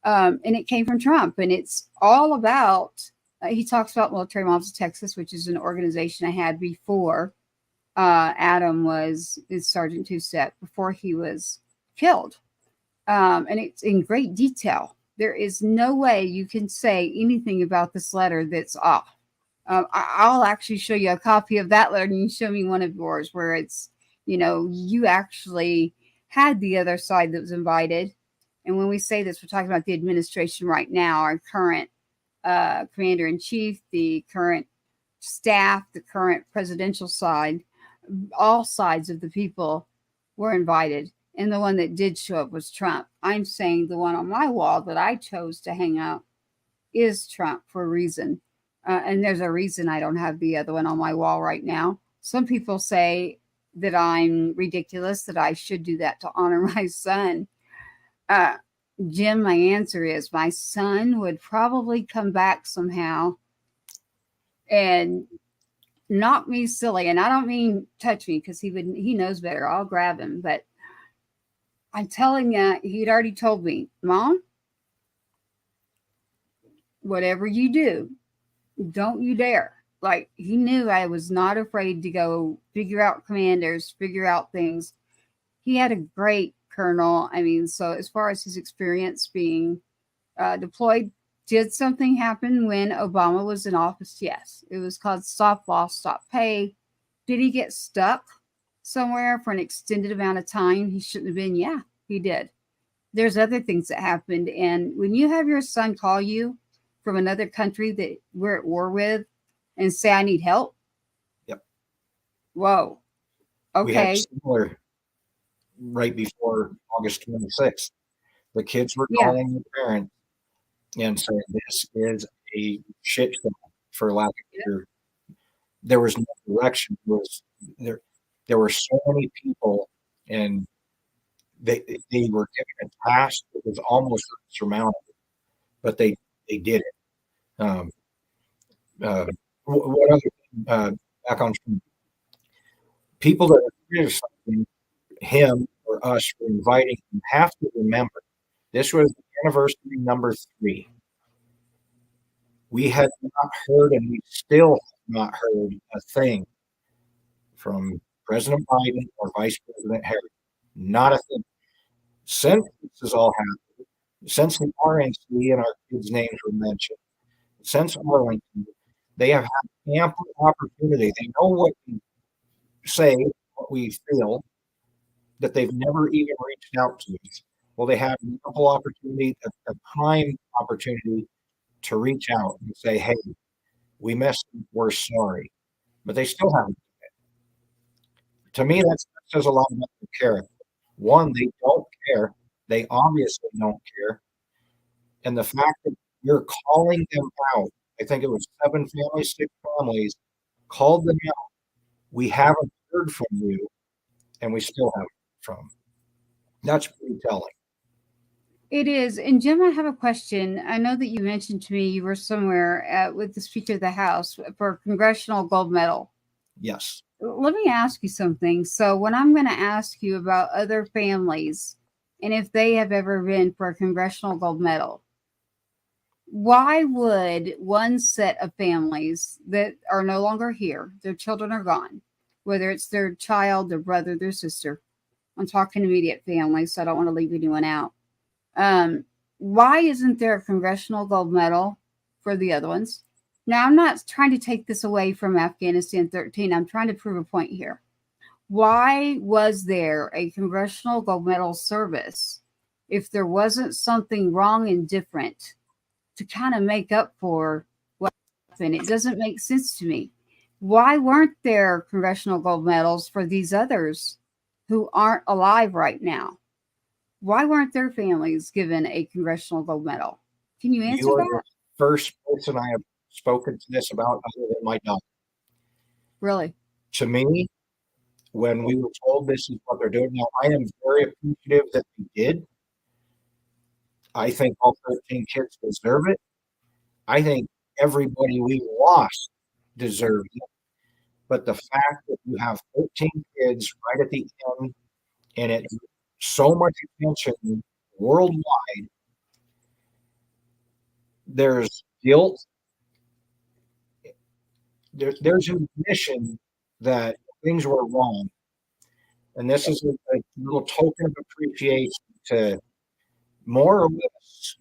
Speaker 4: And it came from Trump, and it's all about, he talks about Military Moms of Texas, which is an organization I had before Adam was Sergeant Two-Step, before he was killed. And it's in great detail. There is no way you can say anything about this letter that's off. I'll actually show you a copy of that letter, and you show me one of yours where it's, you actually had the other side that was invited. And when we say this, we're talking about the administration right now, our current commander-in-chief, the current staff, the current presidential side. All sides of the people were invited. And the one that did show up was Trump. I'm saying the one on my wall that I chose to hang out is Trump for a reason. And there's a reason I don't have the other one on my wall right now. Some people say that I'm ridiculous, that I should do that to honor my son. Jim, my answer is my son would probably come back somehow and knock me silly. And I don't mean touch me, because he knows better. I'll grab him. But I'm telling you, he'd already told me, Mom, whatever you do, don't you dare. Like, he knew I was not afraid to go figure out commanders, figure out things. He had a great colonel. I mean, so as far as his experience being deployed, did something happen when Obama was in office? Yes. It was called stop loss, stop pay. Did he get stuck somewhere for an extended amount of time he shouldn't have been? Yeah, he did. There's other things that happened. And when you have your son call you from another country that we're at war with and say, I need help.
Speaker 5: Yep.
Speaker 4: Whoa. Okay.
Speaker 5: We had similar right before August 26th. The kids were calling the parents and saying, this is a shit show, for lack of better. There was no direction. There were so many people, and they were given a task that was almost insurmountable, but they did it. What other back on people that are criticizing him or us for inviting him have to remember this was anniversary number 3. We had not heard, and we still have not heard a thing from President Biden or Vice President Harris. Not a thing. Since this has all happened, since the RNC and our kids' names were mentioned, since Arlington, they have had ample opportunity. They know what we say, what we feel, that they've never even reached out to us. Well, they have ample opportunity, a prime opportunity to reach out and say, hey, we messed up, we're sorry. But they still haven't. To me, that says a lot about their character. One, they don't care. They obviously don't care. And the fact that you're calling them out, I think it was 7 families, 6 families, called them out. We haven't heard from you, and we still haven't heard from them. That's pretty telling.
Speaker 4: It is. And Jim, I have a question. I know that you mentioned to me you were somewhere with the Speaker of the House for a Congressional Gold Medal.
Speaker 5: Yes.
Speaker 4: Let me ask you something. So when I'm going to ask you about other families and if they have ever been for a Congressional Gold Medal, why would one set of families that are no longer here, their children are gone, whether it's their child, their brother, their sister, I'm talking immediate families, so I don't want to leave anyone out. Why isn't there a Congressional Gold Medal for the other ones? Now, I'm not trying to take this away from Afghanistan 13. I'm trying to prove a point here. Why was there a Congressional Gold Medal service if there wasn't something wrong and different to kind of make up for what happened? It doesn't make sense to me. Why weren't there Congressional Gold Medals for these others who aren't alive right now? Why weren't their families given a Congressional Gold Medal? Can you answer
Speaker 5: You are
Speaker 4: that?
Speaker 5: the first person I have spoken to this about other than my daughter.
Speaker 4: Really?
Speaker 5: To me, when we were told this is what they're doing now, I am very appreciative that they did. I think all 13 kids deserve it. I think everybody we lost deserves it. But the fact that you have 13 kids right at the end and it so much attention worldwide, there's guilt. There's an admission that things were wrong. And this is a little token of appreciation to more or less,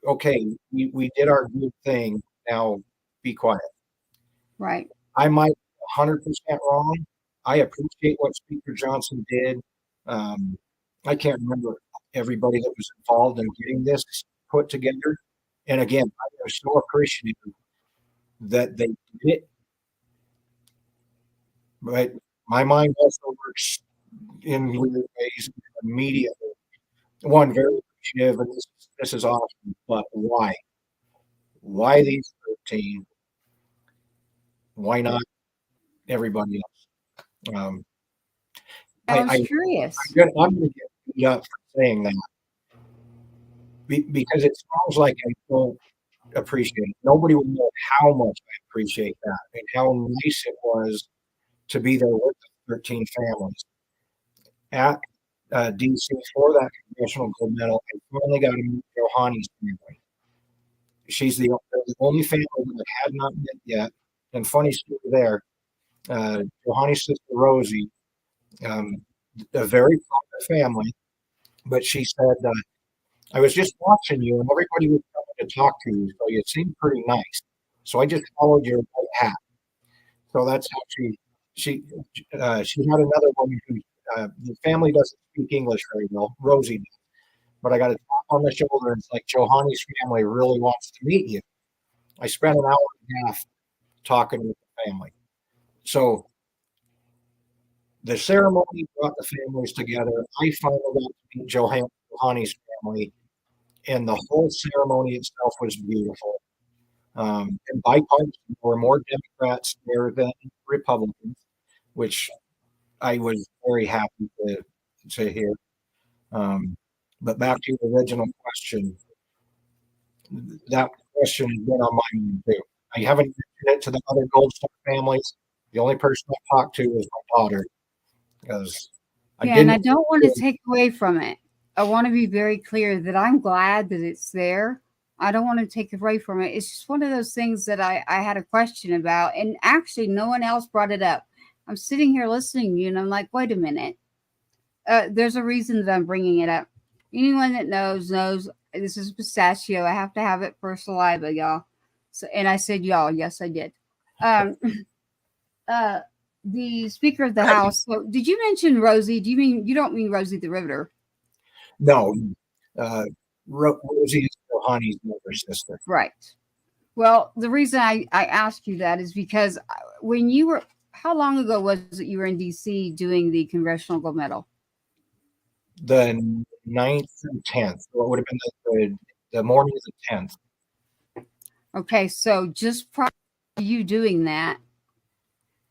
Speaker 5: okay, we did our good thing. Now be quiet.
Speaker 4: Right.
Speaker 5: I might be 100% wrong. I appreciate what Speaker Johnson did. I can't remember everybody that was involved in getting this put together. And again, I am so appreciative that they did it. But my mind also works in weird ways immediately. One, very appreciative, and this is awesome, but why? Why these 13? Why not everybody else?
Speaker 4: I was curious.
Speaker 5: I'm going to get beat up for saying that because it sounds like I don't appreciate it. Nobody will know how much I appreciate that and how nice it was to be there with the 13 families at DC for that Congressional Gold Medal. I finally got to meet Johanni's family. She's the only family that I had not met yet. And funny story there, Johanni's sister Rosie, a very private family, but she said, I was just watching you and everybody was coming to talk to you, so you seemed pretty nice. So I just followed your white hat. So that's how she had another woman who the family doesn't speak English very well, Rosie does. But I got a tap on the shoulder and it's like, Johanni's family really wants to meet you. I spent an hour and a half talking with the family. So the ceremony brought the families together. I finally got to meet Johanni's family, and the whole ceremony itself was beautiful. And bipartisan, there were more Democrats there than Republicans, which I was very happy to hear. But back to your original question, that question has been on my mind too. I haven't mentioned it to the other Gold Star families. The only person I talked to was my daughter. Because
Speaker 4: and I don't want to take away from it. I want to be very clear that I'm glad that it's there. I don't want to take away from it. It's just one of those things that I had a question about. And actually, no one else brought it up. I'm sitting here listening to you, and I'm like, wait a minute. There's a reason that I'm bringing it up. Anyone that knows this is pistachio. I have to have it for saliva, y'all. So, and I said y'all. Yes, I did. The Speaker of the House. So, did you mention Rosie? You don't mean Rosie the Riveter?
Speaker 5: No, Rosie is Johanni's younger sister.
Speaker 4: Right. Well, the reason I asked you that is because when you were, how long ago was it you were in DC doing the Congressional Gold Medal?
Speaker 5: The 9th and 10th. So it would have been the morning of the 10th.
Speaker 4: Okay, so just prior to you doing that,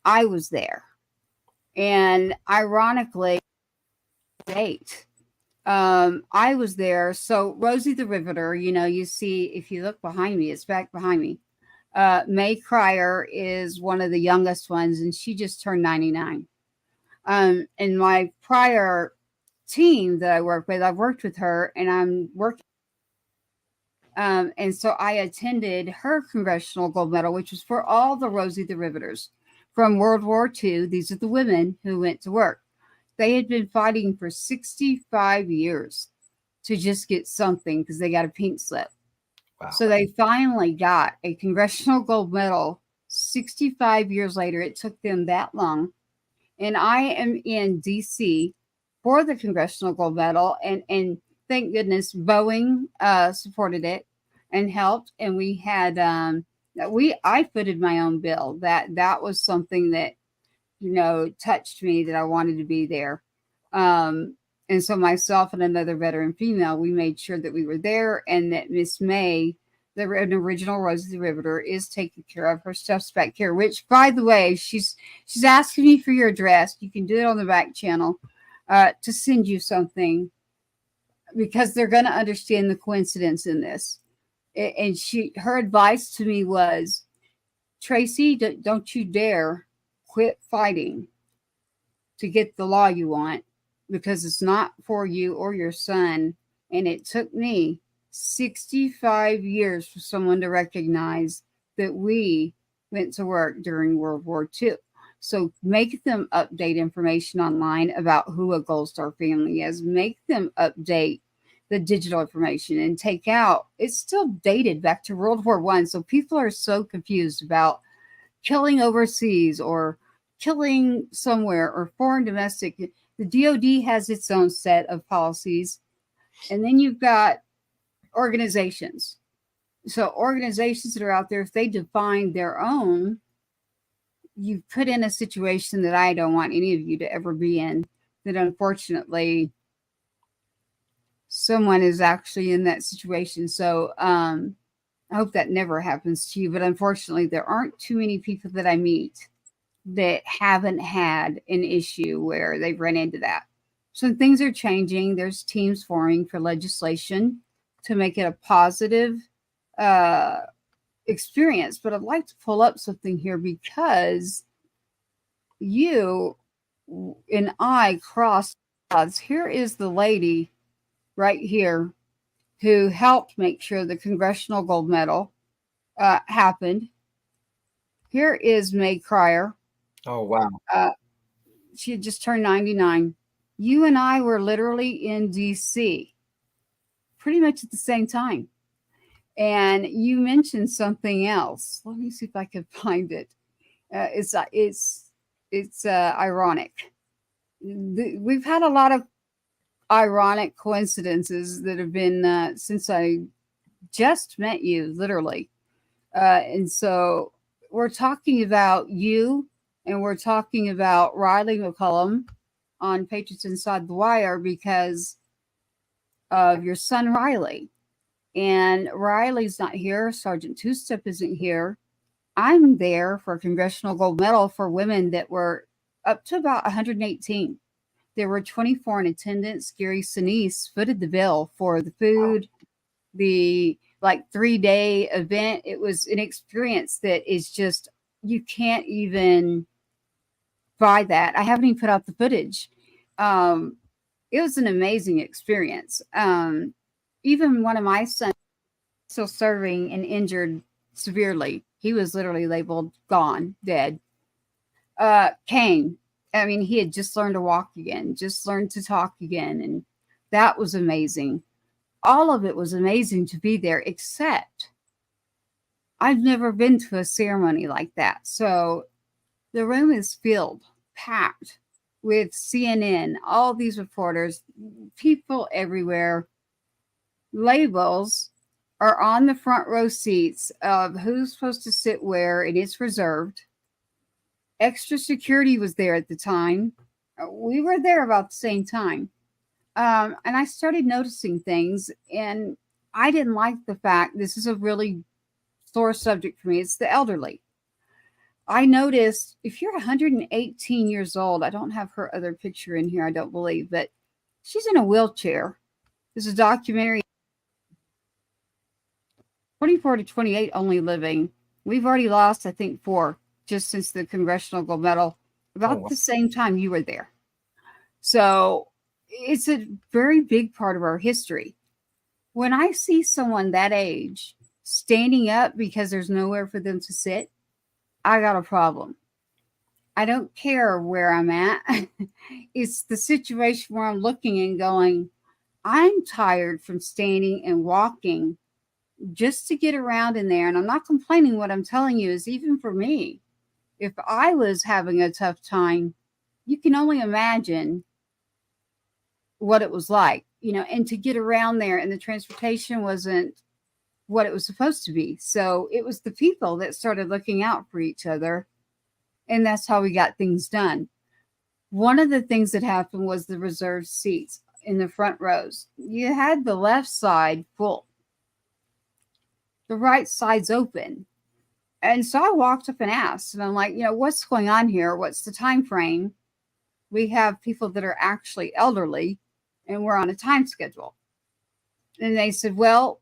Speaker 4: I was there. And ironically, date. I was there. So Rosie the Riveter, you see, if you look behind me, it's back behind me. May Cryer is one of the youngest ones, and she just turned 99. And my prior team that I work with, I've worked with her, and I'm working. And so I attended her Congressional Gold Medal, which was for all the Rosie the Riveters from World War II. These are the women who went to work. They had been fighting for 65 years to just get something because they got a pink slip.
Speaker 5: Wow.
Speaker 4: So they finally got a Congressional Gold Medal 65 years later. It took them that long. And I am in DC for the Congressional Gold Medal. And thank goodness Boeing supported it and helped. And we had, I footed my own bill. That was something that, touched me, that I wanted to be there. And so myself and another veteran female, we made sure that we were there, and that Miss May, the original Rosie the Riveter, is taking care of. Her stuff's back here, which, by the way, she's asking me for your address. You can do it on the back channel to send you something, because they're going to understand the coincidence in this. And her advice to me was, Tracy, don't you dare quit fighting to get the law you want, because it's not for you or your son. And it took me 65 years for someone to recognize that we went to work during World War II. So make them update information online about who a Gold Star family is. Make them update the digital information and take out, it's still dated back to World War I. So people are so confused about killing overseas or killing somewhere or foreign domestic. The DOD has its own set of policies. And then you've got organizations. So organizations that are out there, if they define their own, you put in a situation that I don't want any of you to ever be in, that unfortunately someone is actually in that situation. So I hope that never happens to you. But unfortunately, there aren't too many people that I meet that haven't had an issue where they've run into that. So things are changing. There's teams forming for legislation to make it a positive experience. But I'd like to pull up something here, because you and I crossed paths. Here is the lady right here who helped make sure the Congressional Gold Medal happened. Here is May Cryer.
Speaker 5: Oh, wow.
Speaker 4: She had just turned 99. You and I were literally in DC pretty much at the same time. And you mentioned something else. Let me see if I can find it. It's ironic. We've had a lot of ironic coincidences that have been since I just met you, literally. And so we're talking about you, and we're talking about Riley McCollum on Patriots Inside the Wire because of your son, Riley. And Riley's not here. Sergeant Two-Step isn't here. I'm there for a Congressional Gold Medal for women that were up to about 118. There were 24 in attendance. Gary Sinise footed the bill for the food, the 3-day event. It was an experience that is just, you can't even buy that. I haven't even put out the footage. It was an amazing experience. Even one of my sons, still serving and injured severely, he was literally labeled gone, dead, came. I mean, he had just learned to walk again, just learned to talk again. And that was amazing. All of it was amazing to be there, except I've never been to a ceremony like that. So the room is filled, packed with CNN, all these reporters, people everywhere. Labels are on the front row seats of who's supposed to sit where, and it's reserved. Extra security was there at the time. We were there about the same time. And I started noticing things, and I didn't like the fact, this is a really sore subject for me, it's the elderly. I noticed if you're 118 years old, I don't have her other picture in here, I don't believe, but she's in a wheelchair. There's a documentary, 24 to 28 only living. We've already lost, I think, 4 just since the Congressional Gold Medal, about the same time you were there. So it's a very big part of our history. When I see someone that age standing up because there's nowhere for them to sit, I got a problem. I don't care where I'm at. It's the situation where I'm looking and going, I'm tired from standing and walking just to get around in there. And I'm not complaining. What I'm telling you is, even for me, if I was having a tough time, you can only imagine what it was like, and to get around there, and the transportation wasn't what it was supposed to be. So it was the people that started looking out for each other. And that's how we got things done. One of the things that happened was the reserved seats in the front rows. You had the left side full, the right side's open. And so I walked up and asked, and I'm like, what's going on here? What's the time frame? We have people that are actually elderly, and we're on a time schedule. And they said, well,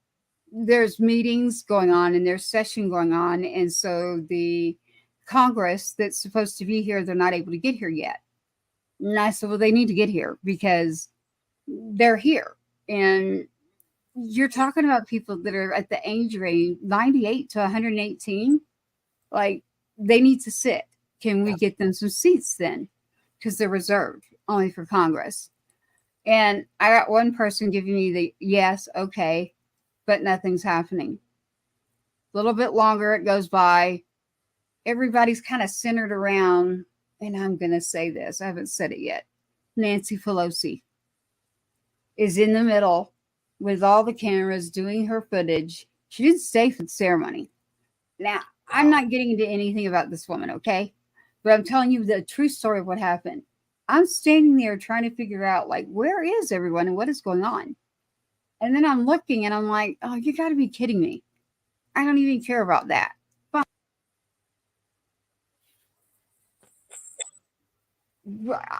Speaker 4: there's meetings going on and there's session going on. And so the Congress that's supposed to be here, they're not able to get here yet. And I said, well, they need to get here because they're here. And you're talking about people that are at the age range 98 to 118. Like, they need to sit. Can we get them some seats then? Because they're reserved only for Congress. And I got one person giving me the yes, okay, but nothing's happening. A little bit longer, it goes by. Everybody's kind of centered around, and I'm going to say this, I haven't said it yet. Nancy Pelosi is in the middle with all the cameras doing her footage. She didn't stay for the ceremony. Now, I'm not getting into anything about this woman, okay? But I'm telling you the true story of what happened. I'm standing there trying to figure out, like, where is everyone and what is going on? And then I'm looking and I'm like, oh, you got to be kidding me. I don't even care about that. But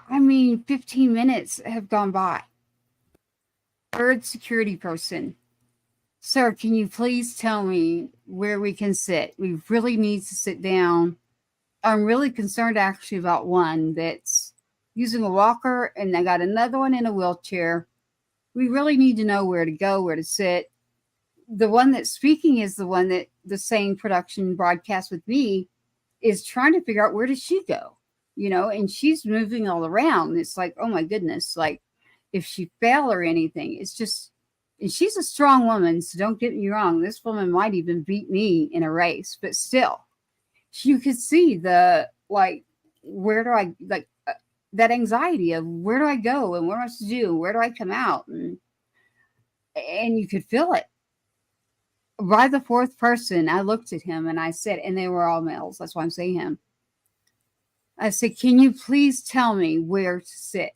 Speaker 4: I mean, 15 minutes have gone by. Third security person. Sir, can you please tell me where we can sit? We really need to sit down. I'm really concerned actually about one that's using a walker, and I got another one in a wheelchair. We really need to know where to go, where to sit. The one that's speaking is the one that the same production broadcast with me is trying to figure out, where does she go? And she's moving all around. It's like, oh my goodness, like, if she fell or anything, it's just, and she's a strong woman, so don't get me wrong. This woman might even beat me in a race, but still, you could see the, like, where do I, like, that anxiety of where do I go and what am I supposed to do? Where do I come out? And you could feel it. By the fourth person, I looked at him and I said, and they were all males, that's why I'm saying him. I said, can you please tell me where to sit?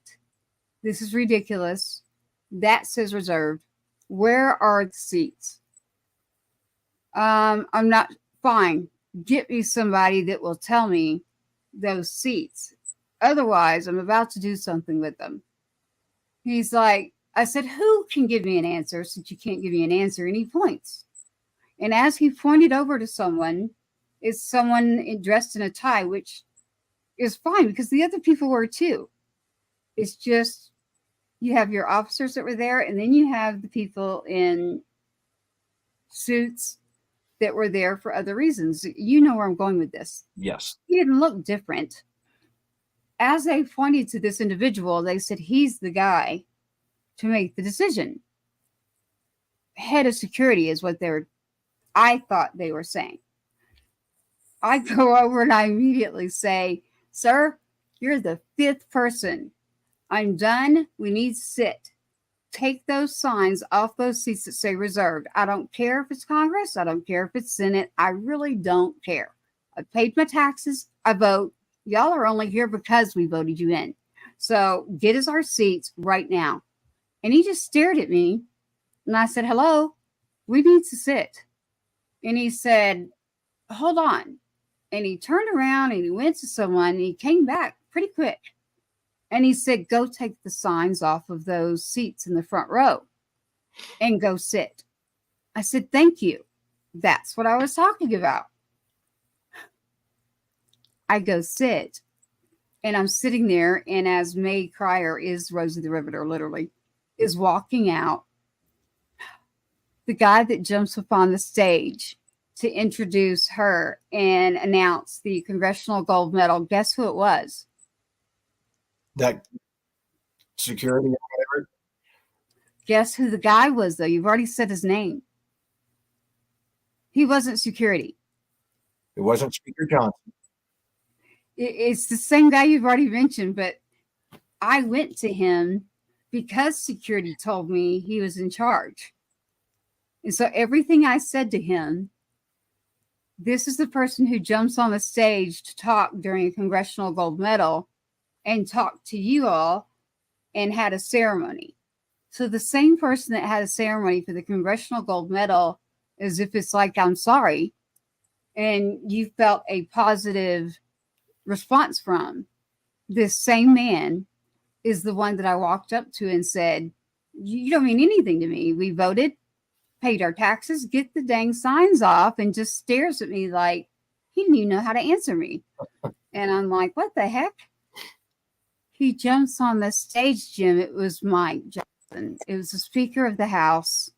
Speaker 4: This is ridiculous. That says reserved. Where are the seats? I'm not, fine. Get me somebody that will tell me those seats. Otherwise, I'm about to do something with them. He's like, I said, who can give me an answer since you can't give me an answer? And he points. And as he pointed over to someone, it's someone dressed in a tie, which is fine because the other people were too. It's just, you have your officers that were there, and then you have the people in suits that were there for other reasons. You know where I'm going with this.
Speaker 5: Yes.
Speaker 4: He didn't look different. As they pointed to this individual, they said, he's the guy to make the decision. Head of security is what I thought they were saying. I go over and I immediately say, sir, you're the 5th person. I'm done. We need to sit. Take those signs off those seats that say reserved. I don't care if it's Congress. I don't care if it's Senate. I really don't care. I paid my taxes. I vote. Y'all are only here because we voted you in. So get us our seats right now. And he just stared at me. And I said, hello, we need to sit. And he said, hold on. And he turned around and he went to someone and he came back pretty quick. And he said, go take the signs off of those seats in the front row and go sit. I said, thank you. That's what I was talking about. I go sit. And I'm sitting there, and as May Cryer is Rosie the Riveter, literally, is walking out, the guy that jumps up on the stage to introduce her and announce the Congressional Gold Medal, guess who it was?
Speaker 5: That security or whatever.
Speaker 4: Guess who the guy was, though? You've already said his name. He wasn't security.
Speaker 5: It wasn't Speaker Johnson.
Speaker 4: It's the same guy you've already mentioned, but I went to him because security told me he was in charge. And so everything I said to him, this is the person who jumps on the stage to talk during a Congressional Gold Medal and talk to you all and had a ceremony. So the same person that had a ceremony for the Congressional Gold Medal, as if it's like, I'm sorry, and you felt a positive response from, this same man is the one that I walked up to and said, you don't mean anything to me. We voted, paid our taxes, get the dang signs off, and just stares at me like he didn't even know how to answer me. And I'm like, what the heck? He jumps on the stage, Jim. It was Mike Johnson. It was the Speaker of the House.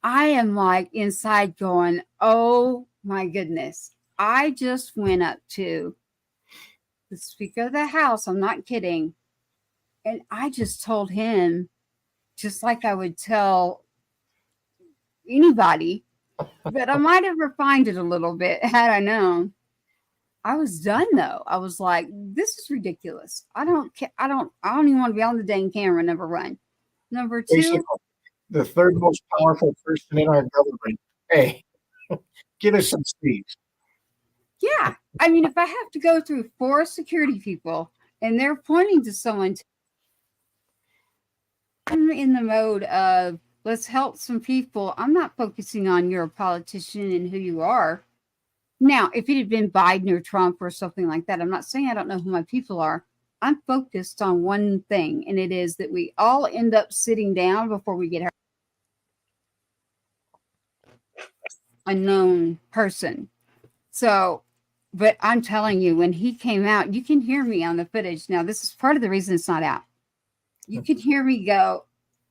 Speaker 4: I am like inside going, oh my goodness. I just went up to the Speaker of the House. I'm not kidding. And I just told him, just like I would tell anybody, but I might have refined it a little bit had I known. I was done though. I was like, this is ridiculous. I don't even want to be on the dang camera, number one. Number two,
Speaker 5: Basically, the third most powerful person in our government. Hey, get us some seats.
Speaker 4: yeah. I mean, if I have to go through 4 security people and they're pointing to someone, I'm in the mode of let's help some people. I'm not focusing on you're a politician and who you are. Now, if it had been Biden or Trump or something like that, I'm not saying I don't know who my people are. I'm focused on one thing, and it is that we all end up sitting down before we get a known person. So, but I'm telling you, when he came out, you can hear me on the footage. Now, this is part of the reason it's not out. You could hear me go,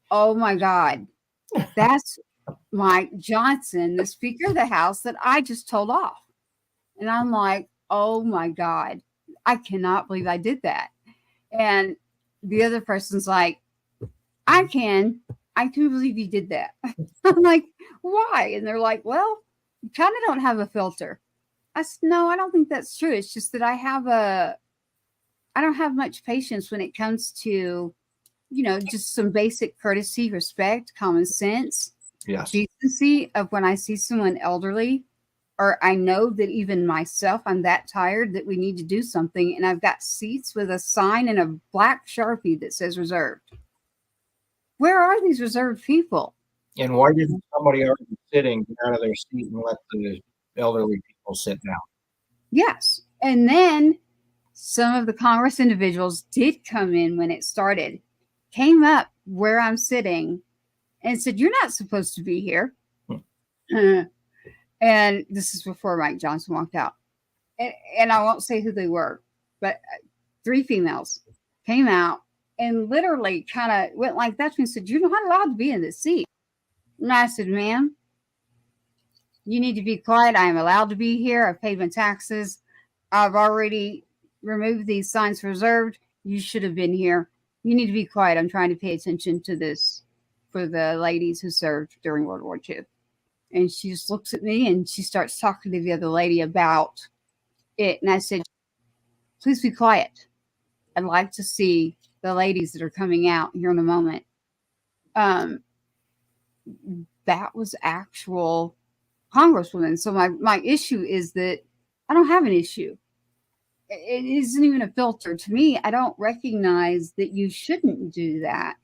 Speaker 4: oh my God, that's Mike Johnson, the Speaker of the House that I just told off. And I'm like, oh my God, I cannot believe I did that. And the other person's like, I can believe you did that. I'm like, why? And they're like, well, you kind of don't have a filter. I said, no, I don't think that's true. It's just that I don't have much patience when it comes to, just some basic courtesy, respect, common sense,
Speaker 5: Yes.
Speaker 4: decency of when I see someone elderly, or I know that even myself, I'm that tired that we need to do something. And I've got seats with a sign and a black Sharpie that says reserved. Where are these reserved people?
Speaker 5: And why didn't somebody already sitting get out of their seat and let the elderly people sit down?
Speaker 4: Yes. And then some of the Congress individuals did come in when it started, came up where I'm sitting and said, you're not supposed to be here. And this is before Mike Johnson walked out. And I won't say who they were, but 3 females came out and literally kind of went like that and said, you're not allowed to be in this seat. And I said, ma'am, you need to be quiet. I am allowed to be here. I've paid my taxes. I've already removed these signs reserved. You should have been here. You need to be quiet. I'm trying to pay attention to this for the ladies who served during World War II. And she just looks at me and she starts talking to the other lady about it. And I said, please be quiet. I'd like to see the ladies that are coming out here in a moment. That was actual Congresswomen. So my issue is that I don't have an issue. it isn't even a filter to me. I don't recognize that you shouldn't do that.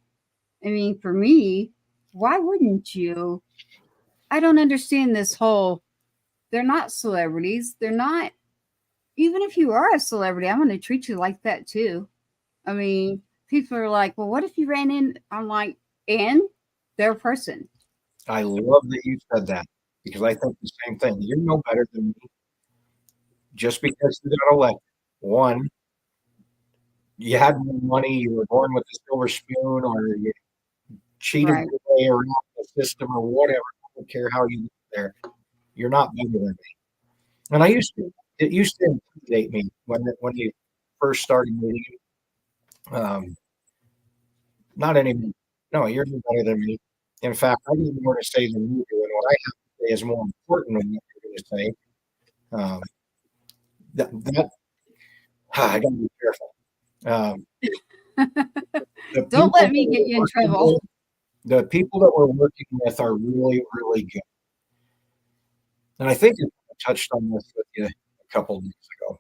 Speaker 4: I mean, for me, why wouldn't you? I don't understand this whole, they're not celebrities. They're not, even if you are a celebrity, I'm going to treat you like that too. I mean, people are like, well, what if you ran in? I'm like, and they're a person.
Speaker 5: I love that you said that because I think the same thing. You're no better than me just because you got elected. One, you had more money, you were born with a silver spoon, or you cheated
Speaker 4: Right.
Speaker 5: your way around the system, or whatever. I don't care how you get there. You're not better than me. And it used to intimidate me when you first started meeting. Not anymore. No, you're no better than me. In fact, I got more to say than you do, and what I have to say is more important than what you're going to say. Um, that I got to be careful. The
Speaker 4: Don't
Speaker 5: people
Speaker 4: let
Speaker 5: that
Speaker 4: me get
Speaker 5: we're
Speaker 4: you in
Speaker 5: working
Speaker 4: trouble.
Speaker 5: with, the people that we're working with are really, really good. And I think I touched on this with you a couple of weeks ago.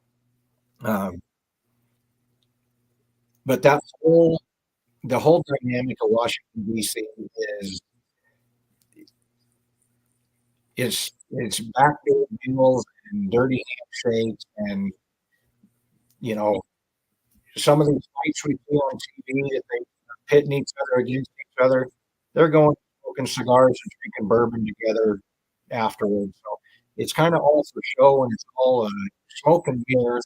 Speaker 5: But the whole dynamic of Washington D.C. it's backdoor deals and dirty handshakes, and you know some of these fights we see on TV that they pitting each other against each other. They're going smoking cigars and drinking bourbon together afterwards. So it's kind of all for show, and it's all smoke and mirrors,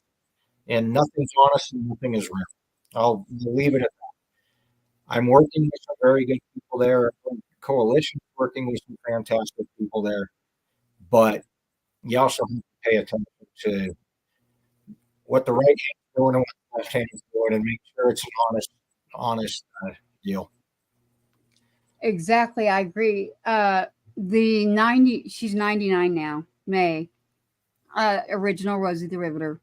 Speaker 5: and nothing's honest and nothing is real. I'll leave it at that. I'm working with some very good people there. Coalition's working with some fantastic people there, but you also have to pay attention to what the right hand's doing and what the left hand's doing, and make sure it's an honest deal.
Speaker 4: Exactly. I agree. The 90, she's 99 now, May, original Rosie the Riveter.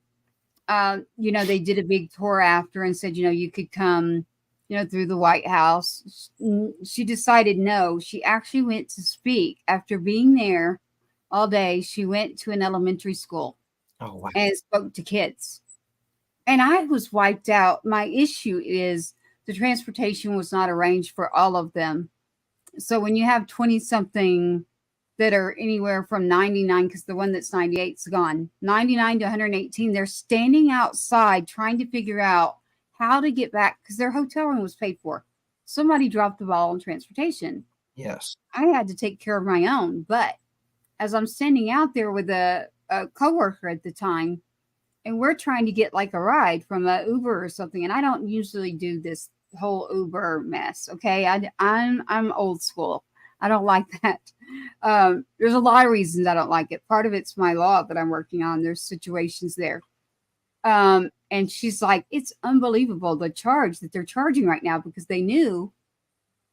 Speaker 4: They did a big tour after and said, you could come, through the White House. She decided no. She actually went to speak after being there all day. She went to an elementary school
Speaker 5: Oh wow!
Speaker 4: and spoke to kids. And I was wiped out. My issue is the transportation was not arranged for all of them. So when you have 20 something that are anywhere from 99, because the one that's 98 is gone, 99 to 118, they're standing outside trying to figure out how to get back because their hotel room was paid for. Somebody dropped the ball on transportation.
Speaker 5: Yes.
Speaker 4: I had to take care of my own. But as I'm standing out there with a coworker at the time, and we're trying to get like a ride from a Uber or something, and I don't usually do this whole Uber mess. Okay, I'm old school. I don't like that. There's a lot of reasons I don't like it. Part of it's my law that I'm working on. There's situations there. And she's like, it's unbelievable the charge that they're charging right now because they knew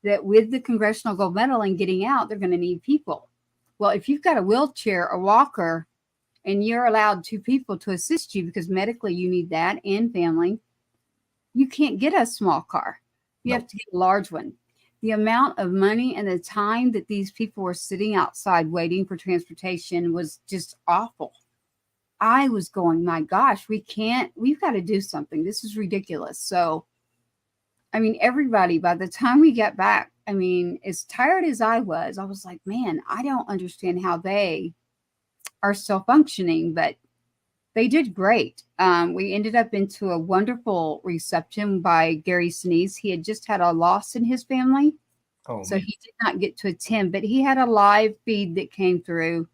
Speaker 4: that with the Congressional Gold Medal and getting out, they're going to need people. Well, if you've got a wheelchair, a walker, and you're allowed 2 people to assist you because medically you need that and family, you can't get a small car. You have to get a large one. The amount of money and the time that these people were sitting outside waiting for transportation was just awful. I was going, my gosh, we've got to do something. This is ridiculous. So, I mean, everybody, by the time we got back, I mean, as tired as I was like, man, I don't understand how they are still functioning, but they did great. We ended up into a wonderful reception by Gary Sinise. He had just had a loss in his family, so he did not get to attend, but he had a live feed that came through.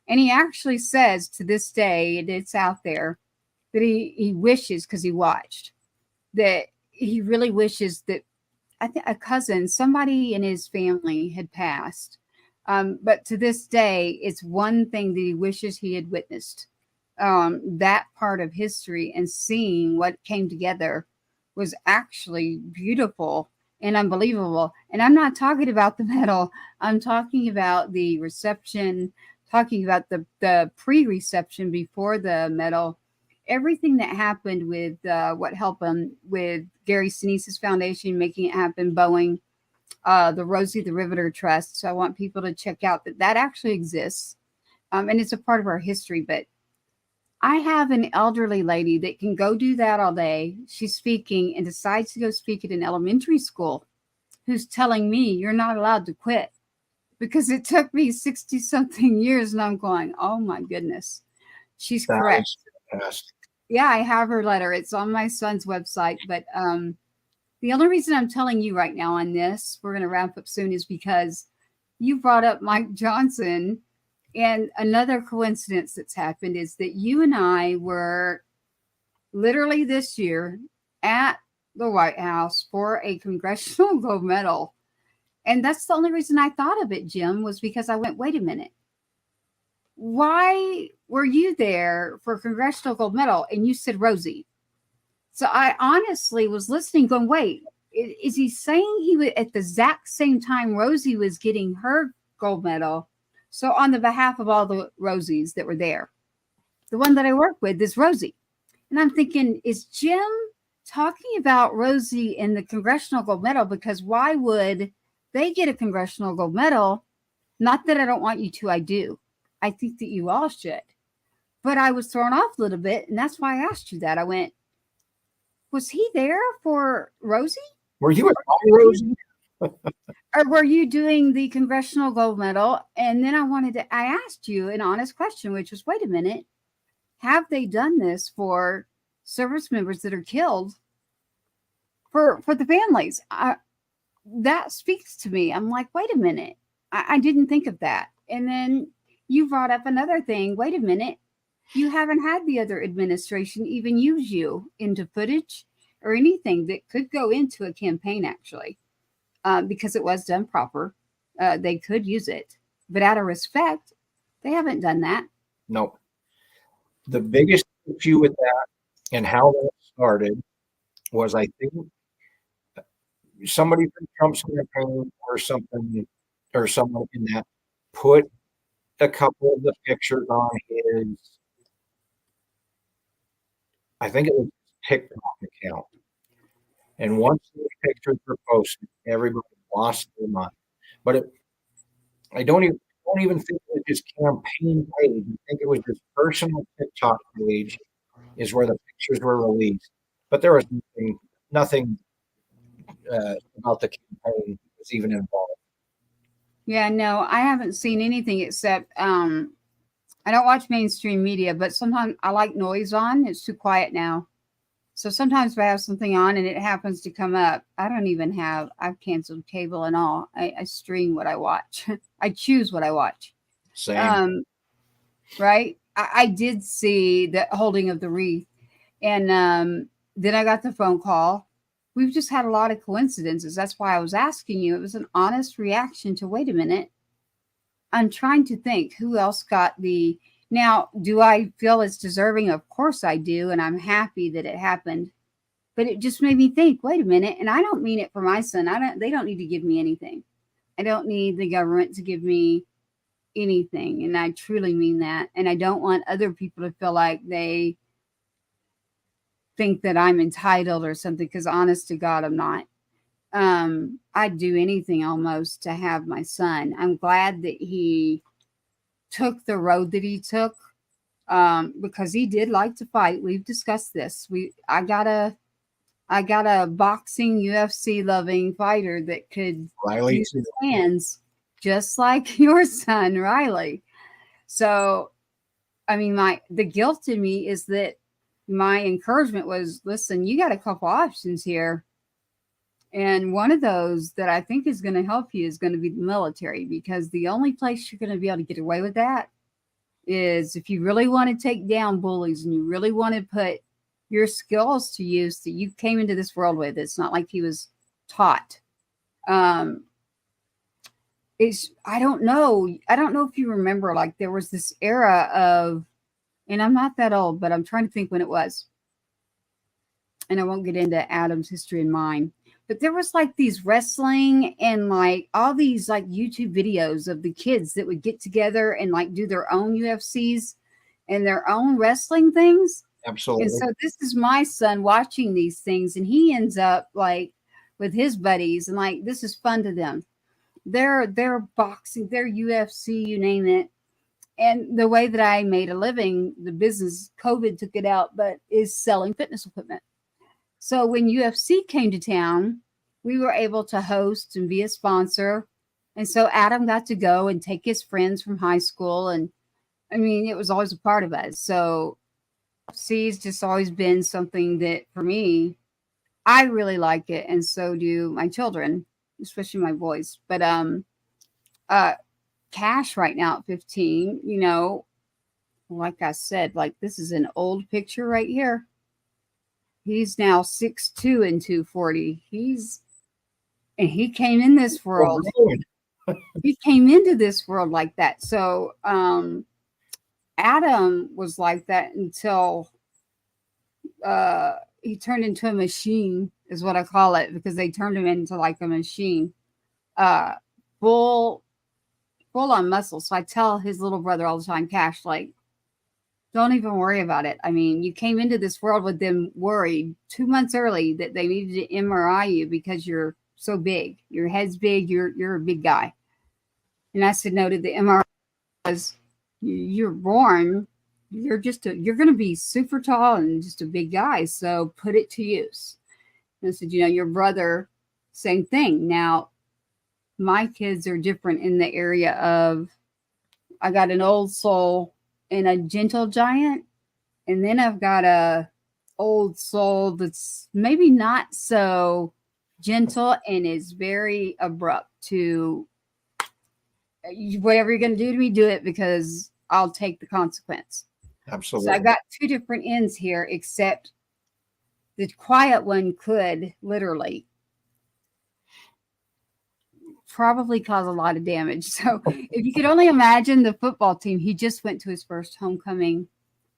Speaker 4: And he actually says to this day, and it's out there, that he wishes, because he watched, that he really wishes that I think a cousin, somebody in his family had passed. But to this day, it's one thing that he wishes he had witnessed. That part of history and seeing what came together was actually beautiful and unbelievable. And I'm not talking about the medal. I'm talking about the reception, talking about the pre-reception before the medal, everything that happened with what helped him with Gary Sinise's foundation, making it happen, Boeing, the Rosie the Riveter Trust. So I want people to check out that actually exists. And it's a part of our history, but I have an elderly lady that can go do that all day. She's speaking and decides to go speak at an elementary school, who's telling me you're not allowed to quit because it took me 60 something years. And I'm going, oh my goodness. She's
Speaker 5: That
Speaker 4: correct.
Speaker 5: is fantastic.
Speaker 4: Yeah, I have her letter. It's on my son's website. But the only reason I'm telling you right now on this, we're going to wrap up soon, is because you brought up Mike Johnson. And another coincidence that's happened is that you and I were literally this year at the White House for a Congressional Gold Medal. And that's the only reason I thought of it, Jim, was because I went, wait a minute. Why were you there for a Congressional Gold Medal? And you said Rosie. So I honestly was listening going, wait, is he saying he was at the exact same time Rosie was getting her gold medal? So on the behalf of all the Rosies that were there, the one that I work with is Rosie. And I'm thinking, is Jim talking about Rosie in the Congressional Gold Medal? Because why would they get a Congressional Gold Medal? Not that I don't want you to, I do. I think that you all should. But I was thrown off a little bit, and that's why I asked you that. I went, was he there for Rosie?
Speaker 5: Were you at all, Rosie?
Speaker 4: Or were you doing the Congressional Gold Medal? And then I asked you an honest question, which was, wait a minute, have they done this for service members that are killed for the families? That speaks to me. I'm like, wait a minute, I didn't think of that. And then you brought up another thing. Wait a minute, you haven't had the other administration even use you into footage or anything that could go into a campaign, actually. Because it was done proper. They could use it. But out of respect, they haven't done that.
Speaker 5: No. The biggest issue with that and how that started was, I think, somebody from Trump's campaign or something, or someone in that, put a couple of the pictures on his, I think it was TikTok account. And once those pictures were posted, everybody lost their mind. But I don't even think it was his campaign page. I think it was his personal TikTok page is where the pictures were released. But there was nothing about the campaign that was even involved.
Speaker 4: Yeah, no, I haven't seen anything except I don't watch mainstream media, but sometimes I like noise on. It's too quiet now. So sometimes if I have something on and it happens to come up, I've canceled cable and all. I stream what I watch. I choose what I watch.
Speaker 5: Same.
Speaker 4: Right. I did see the holding of the wreath. And then I got the phone call. We've just had a lot of coincidences. That's why I was asking you. It was an honest reaction to, wait a minute. I'm trying to think who else got the... Now, do I feel it's deserving? Of course I do. And I'm happy that it happened. But it just made me think, wait a minute. And I don't mean it for my son. They don't need to give me anything. I don't need the government to give me anything. And I truly mean that. And I don't want other people to feel like they think that I'm entitled or something. Because honest to God, I'm not. I'd do anything almost to have my son. I'm glad that he took the road that he took, because he did like to fight. We've discussed this. I got a boxing UFC loving fighter that could
Speaker 5: Riley
Speaker 4: use his hands just like your son, Riley. So, I mean, the guilt in me is that my encouragement was, listen, you got a couple options here. And one of those that I think is going to help you is going to be the military, because the only place you're going to be able to get away with that is if you really want to take down bullies and you really want to put your skills to use that you came into this world with. It's not like he was taught. I don't know if you remember, like there was this era of, and I'm not that old, but I'm trying to think when it was. And I won't get into Adam's history and mine. But there was like these wrestling and like all these like YouTube videos of the kids that would get together and like do their own UFCs and their own wrestling things.
Speaker 5: Absolutely.
Speaker 4: And so this is my son watching these things, and he ends up like with his buddies, and like this is fun to them. They're boxing, they're UFC, you name it. And the way that I made a living, the business, COVID took it out, but is selling fitness equipment. So when UFC came to town, we were able to host and be a sponsor. And so Adam got to go and take his friends from high school. And I mean, it was always a part of us. So C's just always been something that for me, I really like it. And so do my children, especially my boys. But Cash right now at 15, you know, like I said, like this is an old picture right here. He's now 6'2" and 240. And he came in this world. He came into this world like that. So Adam was like that until he turned into a machine, is what I call it, because they turned him into like a machine. Full on muscle. So I tell his little brother all the time, Cash, like, don't even worry about it. I mean, you came into this world with them worried 2 months early that they needed to MRI you because you're so big. Your head's big. You're a big guy. And I said no to the MRI because you're born. You're going to be super tall and just a big guy. So put it to use. And I said, you know, your brother, same thing. Now, my kids are different in the area of, I got an old soul and a gentle giant. And then I've got a old soul that's maybe not so gentle and is very abrupt to whatever you're going to do to me, do it because I'll take the consequence.
Speaker 5: Absolutely.
Speaker 4: So I got two different ends here, except the quiet one could literally probably cause a lot of damage. So if you could only imagine the football team, he just went to his first homecoming,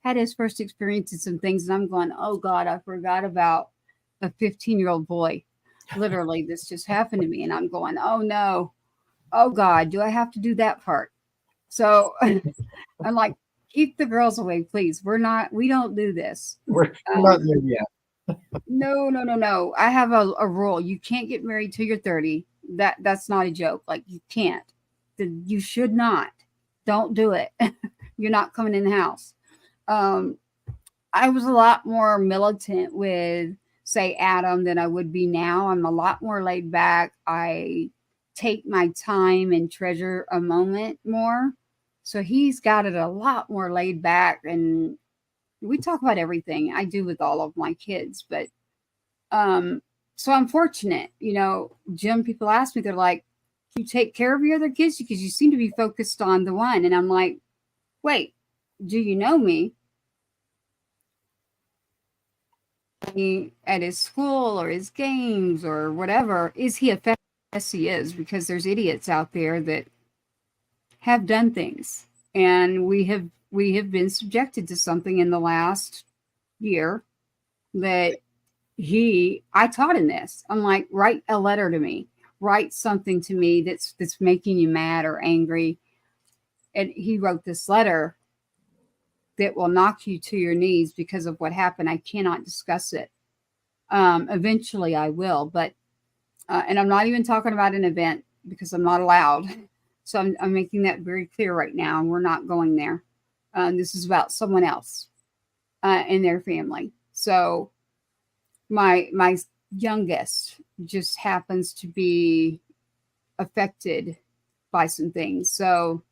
Speaker 4: had his first experience in some things. And I'm going, oh God, I forgot about a 15-year-old boy. Literally, this just happened to me. And I'm going, oh no, oh God, do I have to do that part? So I'm like, keep the girls away, please. We don't do this.
Speaker 5: We're not there yet.
Speaker 4: No. I have a rule. You can't get married till you're 30. That's not a joke. Like, you can't. You should not. Don't do it. You're not coming in the house. I was a lot more militant with, say, Adam than I would be now. I'm a lot more laid back. I take my time and treasure a moment more. So he's got it a lot more laid back, and we talk about everything. I do with all of my kids, but so I'm fortunate. You know, Jim, people ask me, they're like, you take care of your other kids because you seem to be focused on the one. And I'm like, wait, do you know me? At his school or his games or whatever, is he effective? Yes, he is, because there's idiots out there that have done things, and we have been subjected to something in the last year that I taught him this. I'm like, write a letter to me, write something to me that's making you mad or angry. And he wrote this letter that will knock you to your knees because of what happened. I cannot discuss it. Eventually I will, but and I'm not even talking about an event because I'm not allowed. So I'm making that very clear right now. And we're not going there. This is about someone else and their family. So my youngest just happens to be affected by some things. So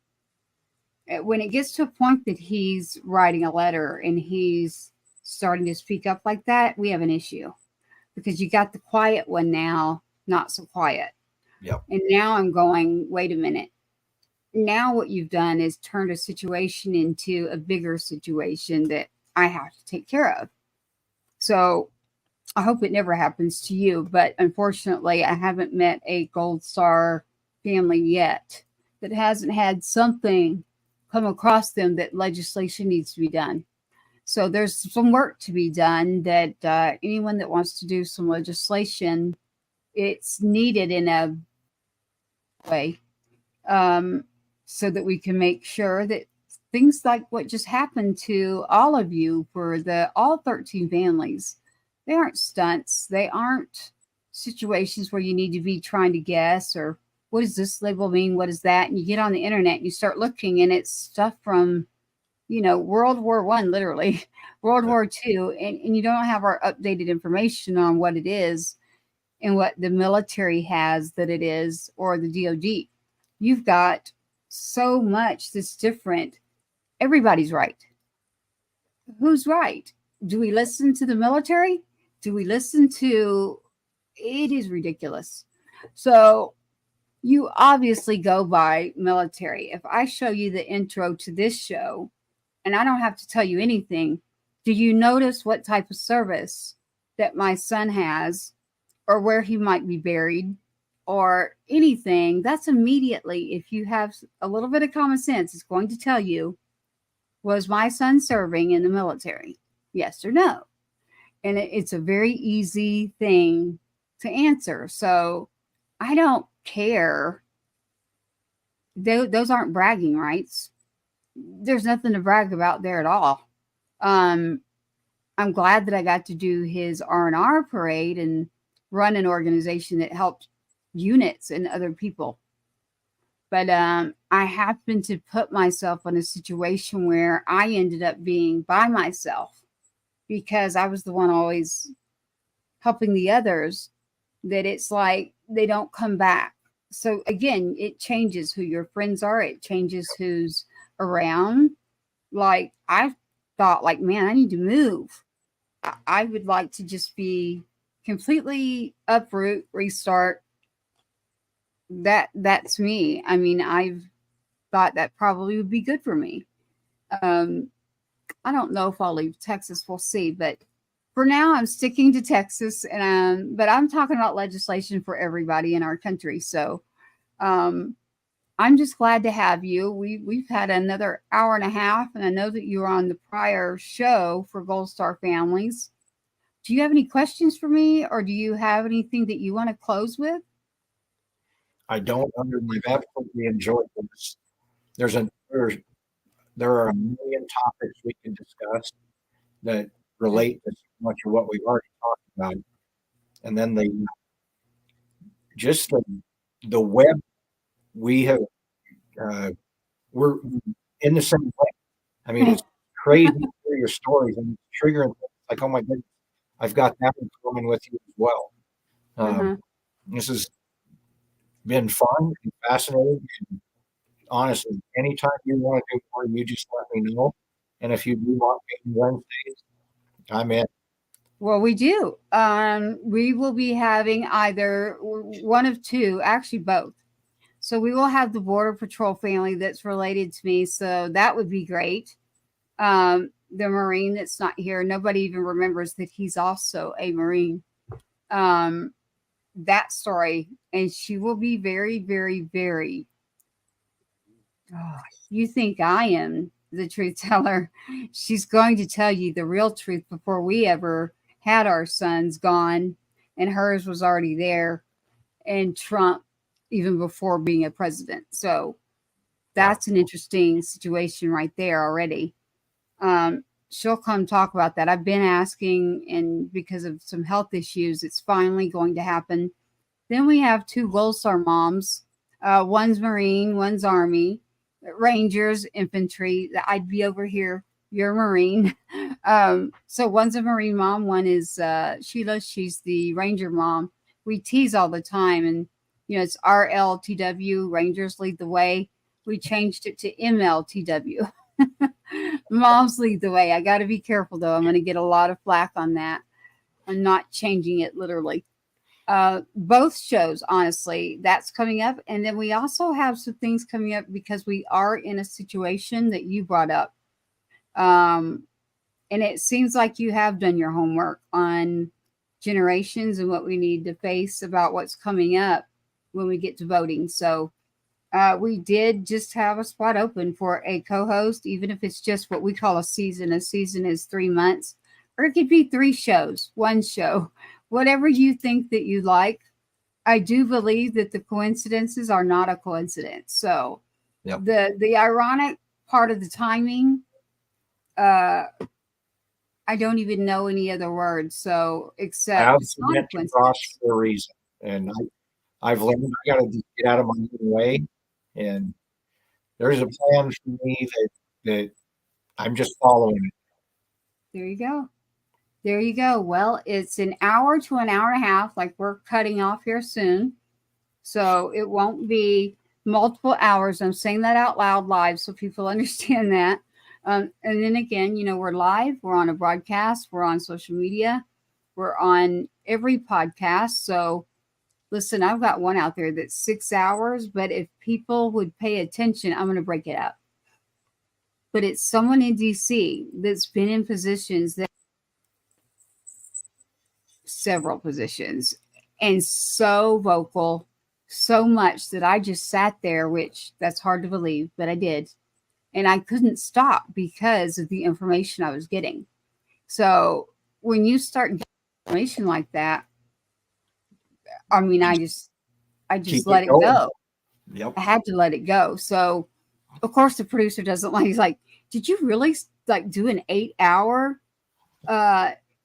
Speaker 4: when it gets to a point that he's writing a letter and he's starting to speak up like that, we have an issue, because you got the quiet one now, not so quiet.
Speaker 5: Yep.
Speaker 4: And now I'm going, wait a minute. Now what you've done is turned a situation into a bigger situation that I have to take care of. So I hope it never happens to you, but unfortunately I haven't met a Gold Star family yet that hasn't had something come across them that legislation needs to be done. So there's some work to be done that anyone that wants to do some legislation, it's needed in a way. So that we can make sure that things like what just happened to all of you for all 13 families, they aren't stunts. They aren't situations where you need to be trying to guess or what does this label mean? What is that? And you get on the internet and you start looking, and it's stuff from, World War I, literally, World War II, and you don't have our updated information on what it is and what the military has that it is, or the DOD. You've got so much that's different. Everybody's right. Who's right? Do we listen to the military? Do we listen to... It is ridiculous. So you obviously go by military. If I show you the intro to this show, and I don't have to tell you anything, do you notice what type of service that my son has, or where he might be buried, or anything? That's immediately, if you have a little bit of common sense, it's going to tell you, was my son serving in the military? Yes or no? And it's a very easy thing to answer. So I don't care. Those aren't bragging rights. There's nothing to brag about there at all. I'm glad that I got to do his R&R parade and run an organization that helped units and other people. But I happened to put myself in a situation where I ended up being by myself, because I was the one always helping the others, that it's like they don't come back. So again, it changes who your friends are. It changes who's around. Like, I thought, like, man, I need to move. I would like to just be completely uproot, restart. That's me. I mean, I've thought that probably would be good for me. I don't know if I'll leave Texas. We'll see. But for now, I'm sticking to Texas. And but I'm talking about legislation for everybody in our country. So I'm just glad to have you. We've had another hour and a half, and I know that you were on the prior show for Gold Star Families. Do you have any questions for me, or do you have anything that you want to close with?
Speaker 5: I don't. We've absolutely enjoyed this. There are a million topics we can discuss that relate to so much of what we've already talked about, and then the web. We have we're in the same way. I mean, it's crazy to hear your stories and triggering. Like, oh my goodness, I've got that in common with you as well. This has been fun and fascinating. And honestly, anytime you want to do more, you just let me know. And if you do want me on Wednesdays, I'm in.
Speaker 4: Well, we do. We will be having either one of two, actually both. So we will have the Border Patrol family that's related to me. So that would be great. The Marine that's not here, nobody even remembers that he's also a Marine. That story, and she will be very, very, very... Oh, you think I am the truth teller? She's going to tell you the real truth before we ever had our sons gone, and hers was already there, and Trump even before being a president. So that's an interesting situation right there already. She'll come talk about that. I've been asking, and because of some health issues, it's finally going to happen. Then we have two Gold Star moms. One's Marine, one's Army, Rangers, infantry. I'd be over here. You're Marine. So one's a Marine mom. One is Sheila. She's the Ranger mom. We tease all the time, and it's RLTW, Rangers Lead the Way. We changed it to MLTW. Moms Lead the Way. I got to be careful, though. I'm going to get a lot of flack on that. I'm not changing it literally. Both shows, honestly, that's coming up. And then we also have some things coming up because we are in a situation that you brought up. And it seems like you have done your homework on generations and what we need to face about what's coming up when we get to voting. So we did just have a spot open for a co-host, even if it's just what we call a season. A season is 3 months, or it could be 3 shows, 1 show, whatever you think that you like. I do believe that the coincidences are not a coincidence. So the ironic part of the timing, I don't even know any other words. So except
Speaker 5: it's not a coincidence for a reason. And I've learned I got to get out of my own way, and there's a plan for me that I'm just following it.
Speaker 4: There you go. There you go. Well, it's an hour to an hour and a half. Like we're cutting off here soon. So it won't be multiple hours. I'm saying that out loud live so people understand that. And then again, we're live. We're on a broadcast. We're on social media. We're on every podcast. So listen, I've got one out there that's 6 hours. But if people would pay attention, I'm going to break it up. But it's someone in DC that's been in positions that several positions and so vocal, so much that I just sat there, which that's hard to believe, but I did. And I couldn't stop because of the information I was getting. So when you start getting information like that, I mean, I just let it go.
Speaker 5: Yep.
Speaker 4: I had to let it go. So of course the producer doesn't like, he's like, did you really do an 8-hour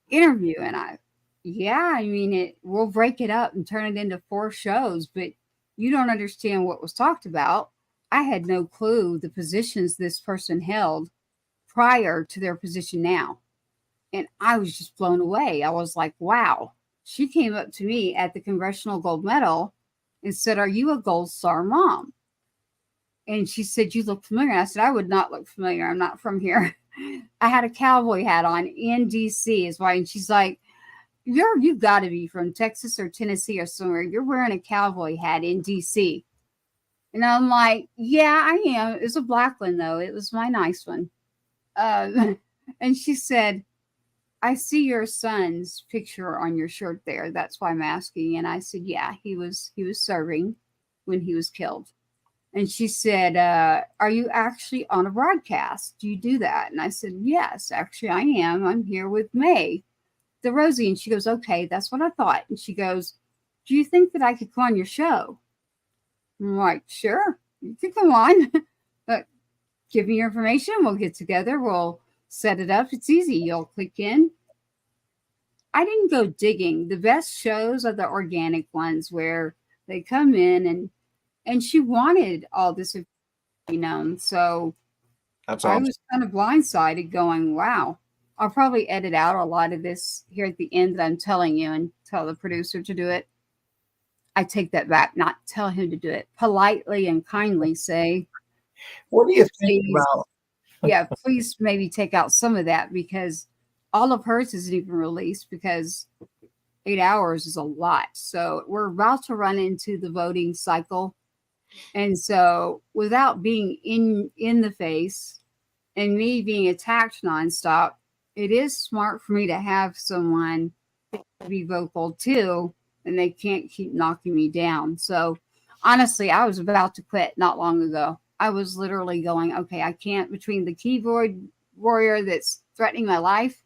Speaker 4: interview? And yeah, I mean, we'll break it up and turn it into 4 shows, but you don't understand what was talked about. I had no clue the positions this person held prior to their position now. And I was just blown away. I was like, wow. She came up to me at the Congressional Gold Medal and said, "Are you a Gold Star mom?" And she said, "You look familiar." I said, "I would not look familiar. I'm not from here." I had a cowboy hat on in DC is why. And she's like, you've got to be from Texas or Tennessee or somewhere. You're wearing a cowboy hat in DC. And I'm like, yeah, I am. It's a black one, though. It was my nice one. And she said, "I see your son's picture on your shirt there. That's why I'm asking." And I said, yeah, he was serving when he was killed. And she said, "Are you actually on a broadcast? Do you do that?" And I said, "Yes, actually I am. I'm here with May, the Rosie." And she goes, "Okay, that's what I thought." And she goes, "Do you think that I could come on your show?" I'm like, "Sure, you can come on. Give me your information. We'll get together. We'll set it up. It's easy. You'll click in." I didn't go digging. The best shows are the organic ones where they come in and she wanted all this to be known. So
Speaker 5: That's
Speaker 4: I
Speaker 5: awesome.
Speaker 4: was kind of blindsided going, wow. I'll probably edit out a lot of this here at the end that I'm telling you and tell the producer to do it. I take that back, not tell him to do it. Politely and kindly say,
Speaker 5: What do you think
Speaker 4: please,
Speaker 5: about?
Speaker 4: yeah, please maybe take out some of that because all of hers isn't even released because 8 hours is a lot. So we're about to run into the voting cycle. And so without being in the face and me being attacked nonstop, it is smart for me to have someone be vocal too, and they can't keep knocking me down. So honestly, I was about to quit not long ago. I was literally going, okay, I can't, between the keyboard warrior that's threatening my life,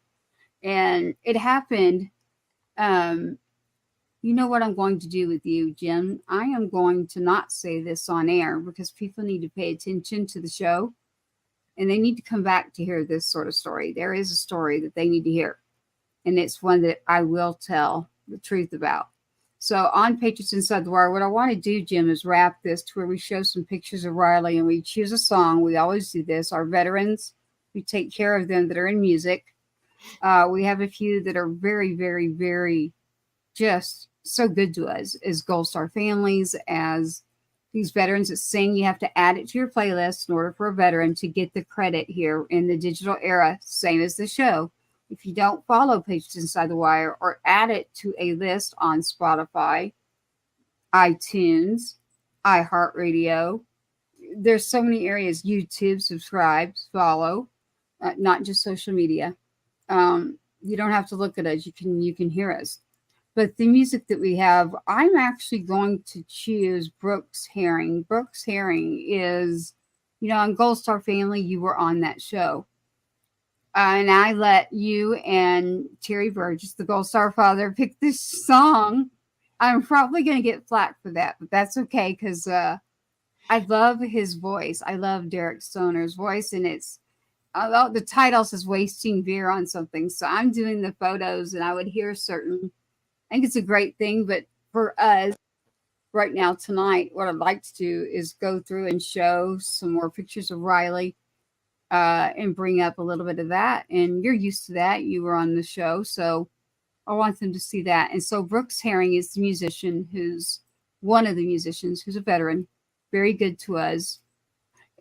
Speaker 4: and it happened. You know what I'm going to do with you, Jim? I am going to not say this on air because people need to pay attention to the show and they need to come back to hear this sort of story. There is a story that they need to hear, and it's one that I will tell the truth about. So on Patriots Inside the Wire, what I want to do, Jim, is wrap this to where we show some pictures of Riley and we choose a song. We always do this. Our veterans, we take care of them that are in music. We have a few that are very, very, very just so good to us as Gold Star families, as these veterans that sing. You have to add it to your playlist in order for a veteran to get the credit here in the digital era, same as the show. If you don't follow Pages Inside the Wire or add it to a list on Spotify, iTunes, iHeartRadio, there's so many areas, YouTube, subscribe, follow, not just social media. You don't have to look at us. You can hear us. But the music that we have, I'm actually going to choose Brooks Herring. Brooks Herring is, on Gold Star Family, you were on that show. And I let you and Terry Burgess, the Gold Star father, pick this song. I'm probably going to get flack for that, but that's okay because I love his voice. I love Derek Stoner's voice, and it's the title says "Wasting Beer on Something." So I'm doing the photos, and I would hear certain. I think it's a great thing, but for us, right now tonight, what I'd like to do is go through and show some more pictures of Riley and bring up a little bit of that. And you're used to that. You were on the show. So I want them to see that. And so Brooks Herring is the musician who's one of the musicians who's a veteran, very good to us.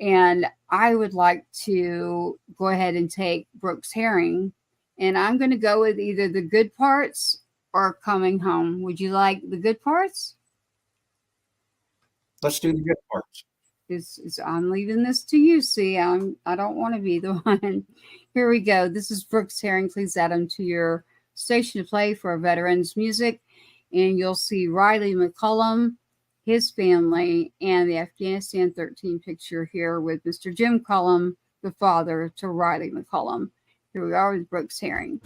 Speaker 4: And I would like to go ahead and take Brooks Herring, and I'm going to go with either the good parts or coming home. Would you like the good parts?
Speaker 5: Let's do the good parts.
Speaker 4: I'm leaving this to you. See, I don't want to be the one. Here we go. This is Brooks Herring. Please add him to your station to play for veterans music. And you'll see Riley McCollum, his family, and the Afghanistan 13 picture here with Mr. Jim Mccollum, the father to Riley McCollum. Here we are with Brooks Herring.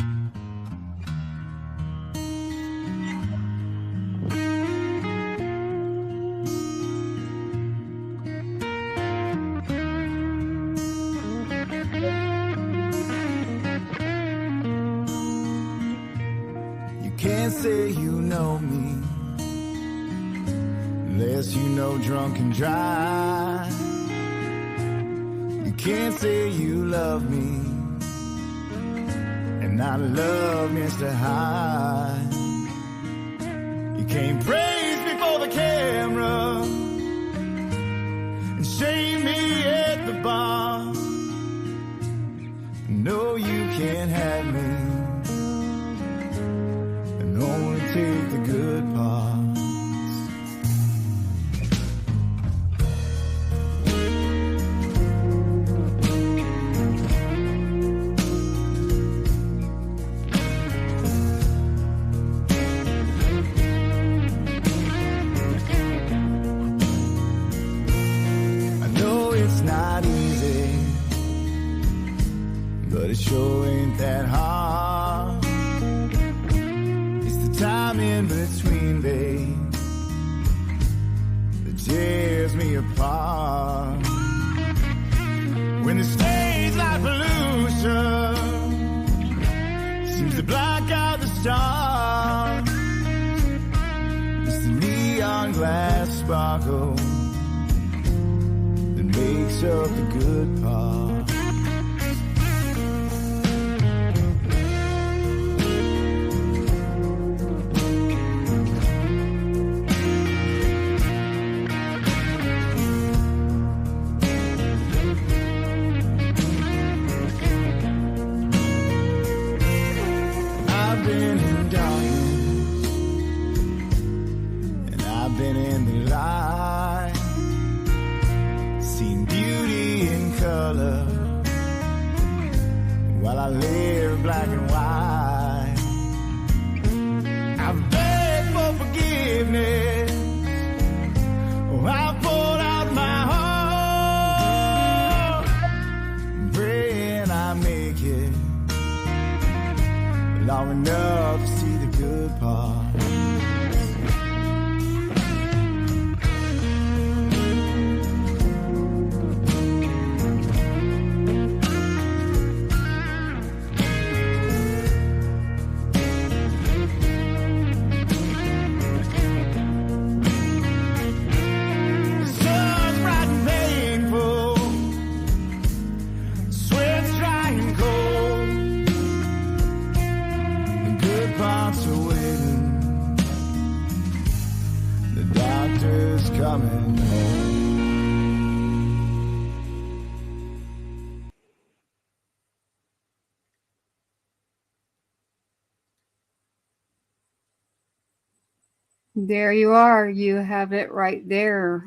Speaker 6: Can't say you know me unless you know drunk and drive. You can't say you love me and not love Mr. High. You can't praise me for the camera and shame me at the bar. No, you can't have me. Only take the good parts. I know it's not easy, but it sure ain't that hard. Time in between, babe, that tears me apart. When the stage light pollution seems to block out the stars, it's the neon glass sparkle that makes up the good part. I live black and white. I've begged for forgiveness. Oh, I poured out my heart, praying I make it long enough to see the good part. Coming home.
Speaker 4: There you are. You have it right there,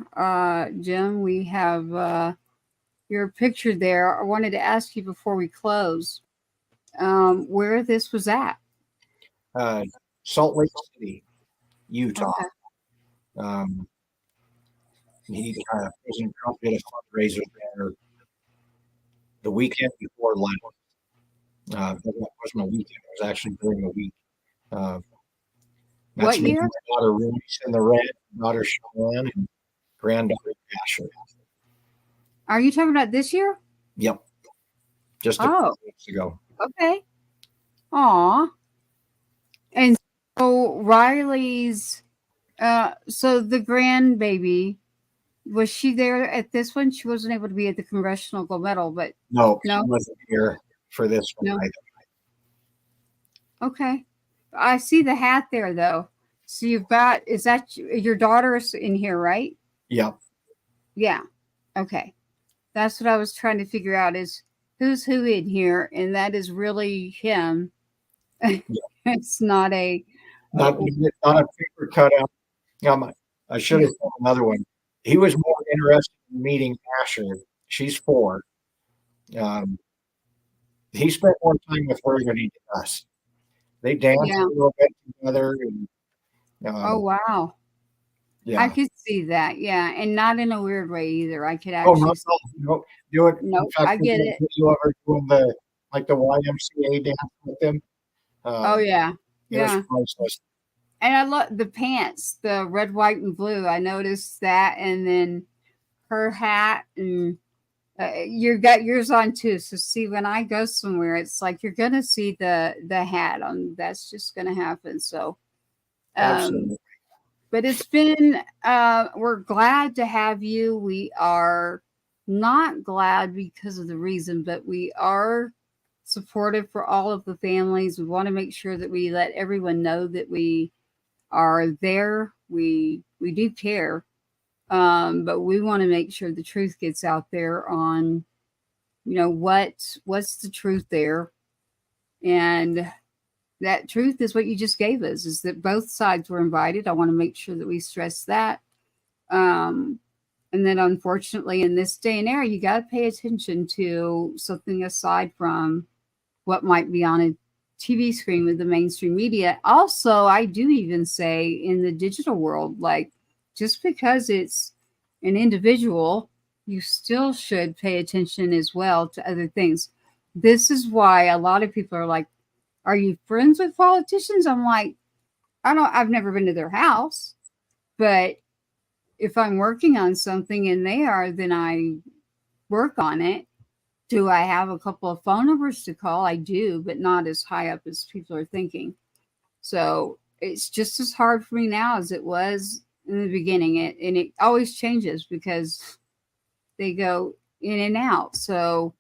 Speaker 4: Jim. We have your picture there. I wanted to ask you before we close where this was at.
Speaker 5: Salt Lake City, Utah.
Speaker 4: Okay.
Speaker 5: President Trump did a fundraiser there the weekend before last. That wasn't a weekend; it was actually during the week.
Speaker 4: What year?
Speaker 5: My daughter Ruby's in the red, daughter Cheyenne, and granddaughter Asher.
Speaker 4: Are you talking about this year?
Speaker 5: Yep, just a couple weeks ago.
Speaker 4: Okay. Aw. And so Riley's So the grandbaby, was she there at this one? She wasn't able to be at the Congressional Gold Medal, but
Speaker 5: No,
Speaker 4: no,
Speaker 5: she wasn't here for this one
Speaker 4: no.
Speaker 5: either.
Speaker 4: Okay. I see the hat there though. So you've got, is that your daughter's in here, right?
Speaker 5: Yep.
Speaker 4: Yeah. Okay. That's what I was trying to figure out is who's who in here. And that is really him. It's not a,
Speaker 5: Not a paper cutout. I should have done another one. He was more interested in meeting Asher. She's 4. He spent more time with her than he did us. They danced
Speaker 4: yeah.
Speaker 5: a little bit together. And,
Speaker 4: Oh, wow.
Speaker 5: yeah.
Speaker 4: I could see that. Yeah. And not in a weird way either. I could
Speaker 5: Oh,
Speaker 4: actually
Speaker 5: no, do it.
Speaker 4: Nope,
Speaker 5: In fact,
Speaker 4: I get it.
Speaker 5: Video of her doing the YMCA dance with him.
Speaker 4: Oh, yeah.
Speaker 5: It
Speaker 4: Yeah.
Speaker 5: was priceless.
Speaker 4: And I love the pants, the red, white, and blue. I noticed that. And then her hat, and you got yours on too. So see, when I go somewhere, it's like you're gonna see the hat on. That's just gonna happen. So,
Speaker 5: Absolutely.
Speaker 4: but it's been. We're glad to have you. We are not glad because of the reason, but we are supportive for all of the families. We want to make sure that we let everyone know that we are there. We do care, but we want to make sure the truth gets out there on, what's the truth there, and that truth is what you just gave us, is that both sides were invited. I want to make sure that we stress that, and then unfortunately in this day and era, you got to pay attention to something aside from what might be on a TV screen with the mainstream media. Also, I do even say in the digital world, like just because it's an individual, you still should pay attention as well to other things. This is why a lot of people are like, are you friends with politicians? I'm like, I've never been to their house, but if I'm working on something and they are, then I work on it. Do I have a couple of phone numbers to call? I do, but not as high up as people are thinking. So it's just as hard for me now as it was in the beginning. And it always changes because they go in and out. So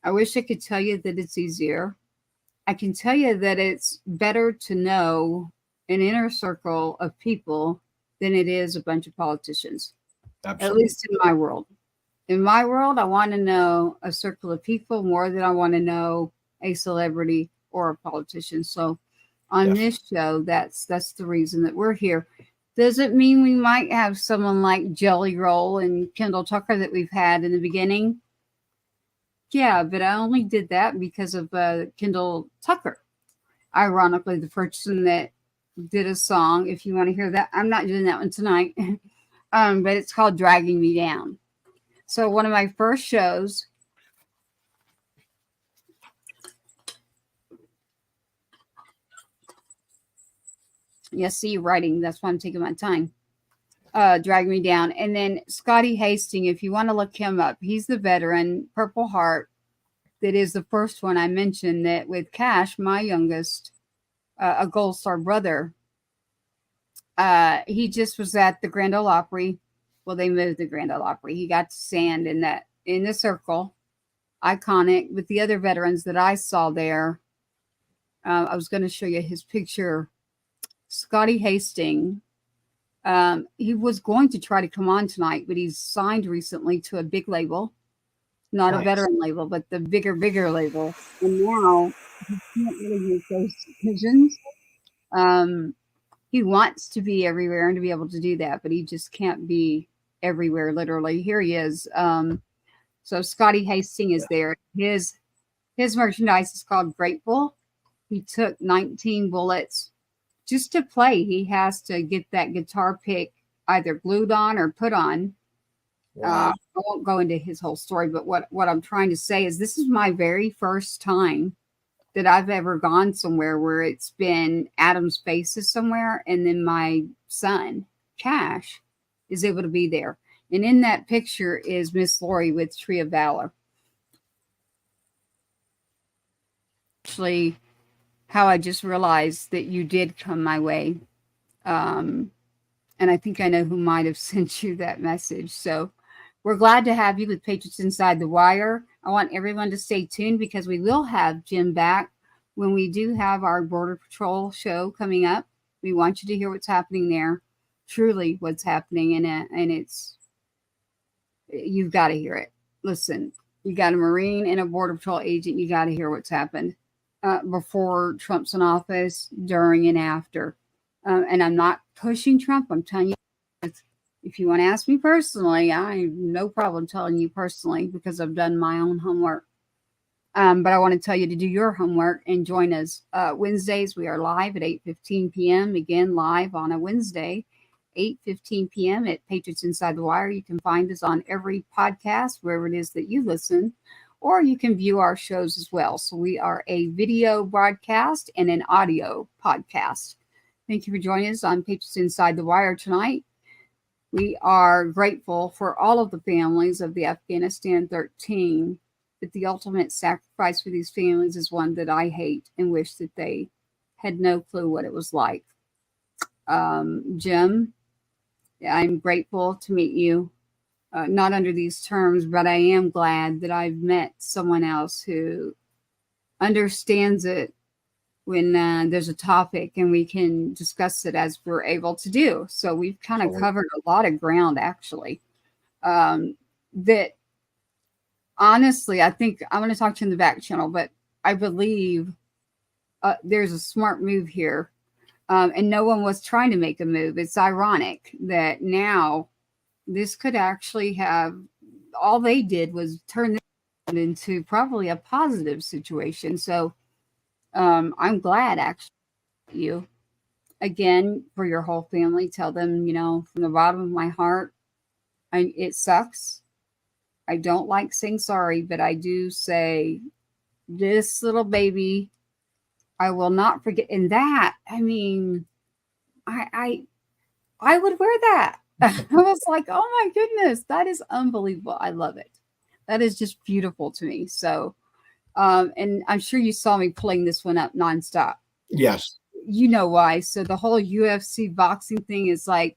Speaker 4: I wish I could tell you that it's easier. I can tell you that it's better to know an inner circle of people than it is a bunch of politicians,
Speaker 5: Absolutely.
Speaker 4: at least in my world. In my world, I want to know a circle of people more than I want to know a celebrity or a politician. So on this show, that's the reason that we're here. Does it mean we might have someone like Jelly Roll and Kendall Tucker that we've had in the beginning? Yeah, but I only did that because of Kendall Tucker. Ironically, the person that did a song, if you want to hear that, I'm not doing that one tonight, but it's called Dragging Me Down. So one of my first shows, see writing, that's why I'm taking my time. Drag Me Down. And then Scotty Hastings, if you want to look him up, he's the veteran, Purple Heart. That is the first one I mentioned, that with Cash, my youngest, a Gold Star brother, he just was at the Grand Ole Opry. Well, they moved the Grand Ole Opry. He got to stand in the circle, iconic, with the other veterans that I saw there. I was going to show you his picture. Scotty Hastings. He was going to try to come on tonight, but he's signed recently to a big label, not a veteran label, but the bigger label. And now he can't really make those decisions. He wants to be everywhere and to be able to do that, but he just can't be everywhere, literally. Here he is. So Scotty Hastings is there. His merchandise is called Grateful. He took 19 bullets just to play. He has to get that guitar pick either glued on or put on. Wow. I won't go into his whole story, but what I'm trying to say is this is my very first time that I've ever gone somewhere where it's been Adam's Faces somewhere, and then my son, Cash, is able to be there. And in that picture is Miss Lori with Tree of Valor. Actually, how I just realized that you did come my way. And I think I know who might have sent you that message. So we're glad to have you with Patriots Inside the Wire. I want everyone to stay tuned because we will have Jim back when we do have our Border Patrol show coming up. We want you to hear what's happening there, truly what's happening in it. And you've got to hear it. Listen, you got a Marine and a Border Patrol agent. You got to hear what's happened before Trump's in office, during and after. And I'm not pushing Trump. I'm telling you, if you want to ask me personally, I have no problem telling you personally because I've done my own homework. But I want to tell you to do your homework and join us. Wednesdays, we are live at 8:15 p.m. Again, live on a Wednesday, 8:15 p.m. at Patriots Inside the Wire. You can find us on every podcast, wherever it is that you listen, or you can view our shows as well. So we are a video broadcast and an audio podcast. Thank you for joining us on Patriots Inside the Wire tonight. We are grateful for all of the families of the Afghanistan 13, but the ultimate sacrifice for these families is one that I hate and wish that they had no clue what it was like. Jim, I'm grateful to meet you, not under these terms, but I am glad that I've met someone else who understands it when there's a topic and we can discuss it as we're able to do. So we've kind of covered a lot of ground, actually, that honestly, I think I'm going to talk to you in the back channel, but I believe there's a smart move here. And no one was trying to make a move. It's ironic that now this could actually have, all they did was turn this into probably a positive situation. So I'm glad, actually, you again for your whole family. Tell them, from the bottom of my heart, it sucks. I don't like saying sorry, but I do say this little baby, I will not forget. And that, I mean, I would wear that. I was like, oh my goodness, that is unbelievable. I love it. That is just beautiful to me. So, and I'm sure you saw me pulling this one up nonstop.
Speaker 5: Yes.
Speaker 4: You know why. So the whole UFC boxing thing is like,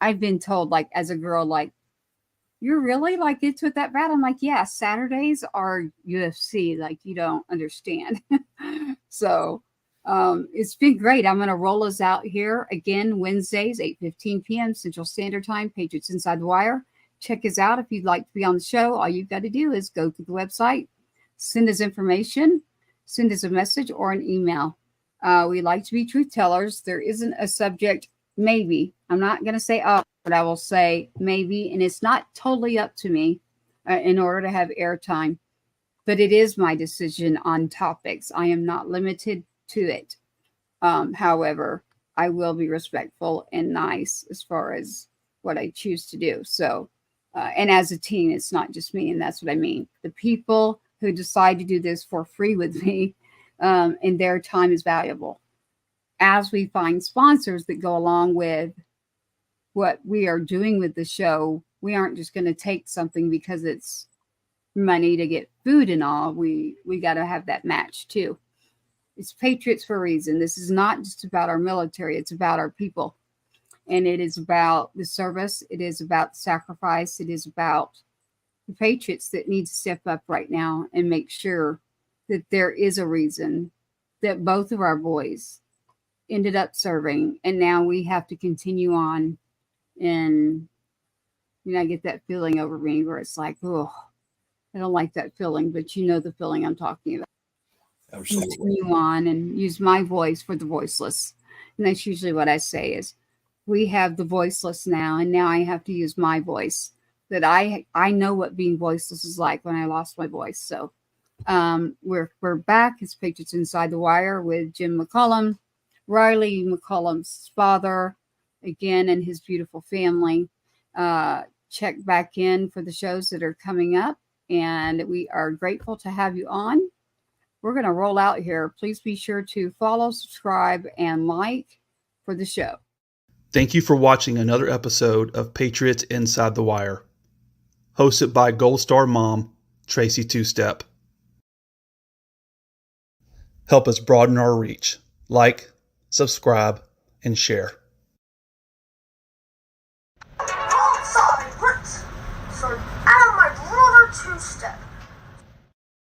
Speaker 4: I've been told, like, as a girl, like, you're really like into it that bad? I'm like, yeah, Saturdays are UFC. Like, you don't understand. So it's been great. I'm going to roll us out here again, Wednesdays, 8:15 p.m. Central Standard Time, Patriots Inside the Wire. Check us out if you'd like to be on the show. All you've got to do is go to the website, send us information, send us a message or an email. We like to be truth tellers. There isn't a subject, maybe. I'm not going to say but I will say maybe, and it's not totally up to me in order to have airtime, but it is my decision on topics. I am not limited to it. However, I will be respectful and nice as far as what I choose to do. So, and as a team, it's not just me, and that's what I mean. The people who decide to do this for free with me, and their time is valuable. As we find sponsors that go along with what we are doing with the show, we aren't just going to take something because it's money to get food and all. We got to have that match too. It's Patriots for a reason. This is not just about our military. It's about our people. And it is about the service. It is about sacrifice. It is about the Patriots that need to step up right now and make sure that there is a reason that both of our boys ended up serving. And now we have to continue on. And, I get that feeling over me where it's like, oh, I don't like that feeling, but you know the feeling I'm talking about.
Speaker 5: Absolutely.
Speaker 4: Continue on and use my voice for the voiceless. And that's usually what I say is, we have the voiceless now, and now I have to use my voice. That I know what being voiceless is like when I lost my voice. So we're back. It's Patriots Inside the Wire with Jim Mccollum, Riley McCollum's father, again, and his beautiful family. Check back in for the shows that are coming up, and we are grateful to have you on. We're going to roll out here. Please be sure to follow, subscribe, and like for the show.
Speaker 1: Thank you for watching another episode of Patriots Inside the Wire, hosted by Gold Star Mom, Tracy Two-Step. Help us broaden our reach. Like, subscribe, and share.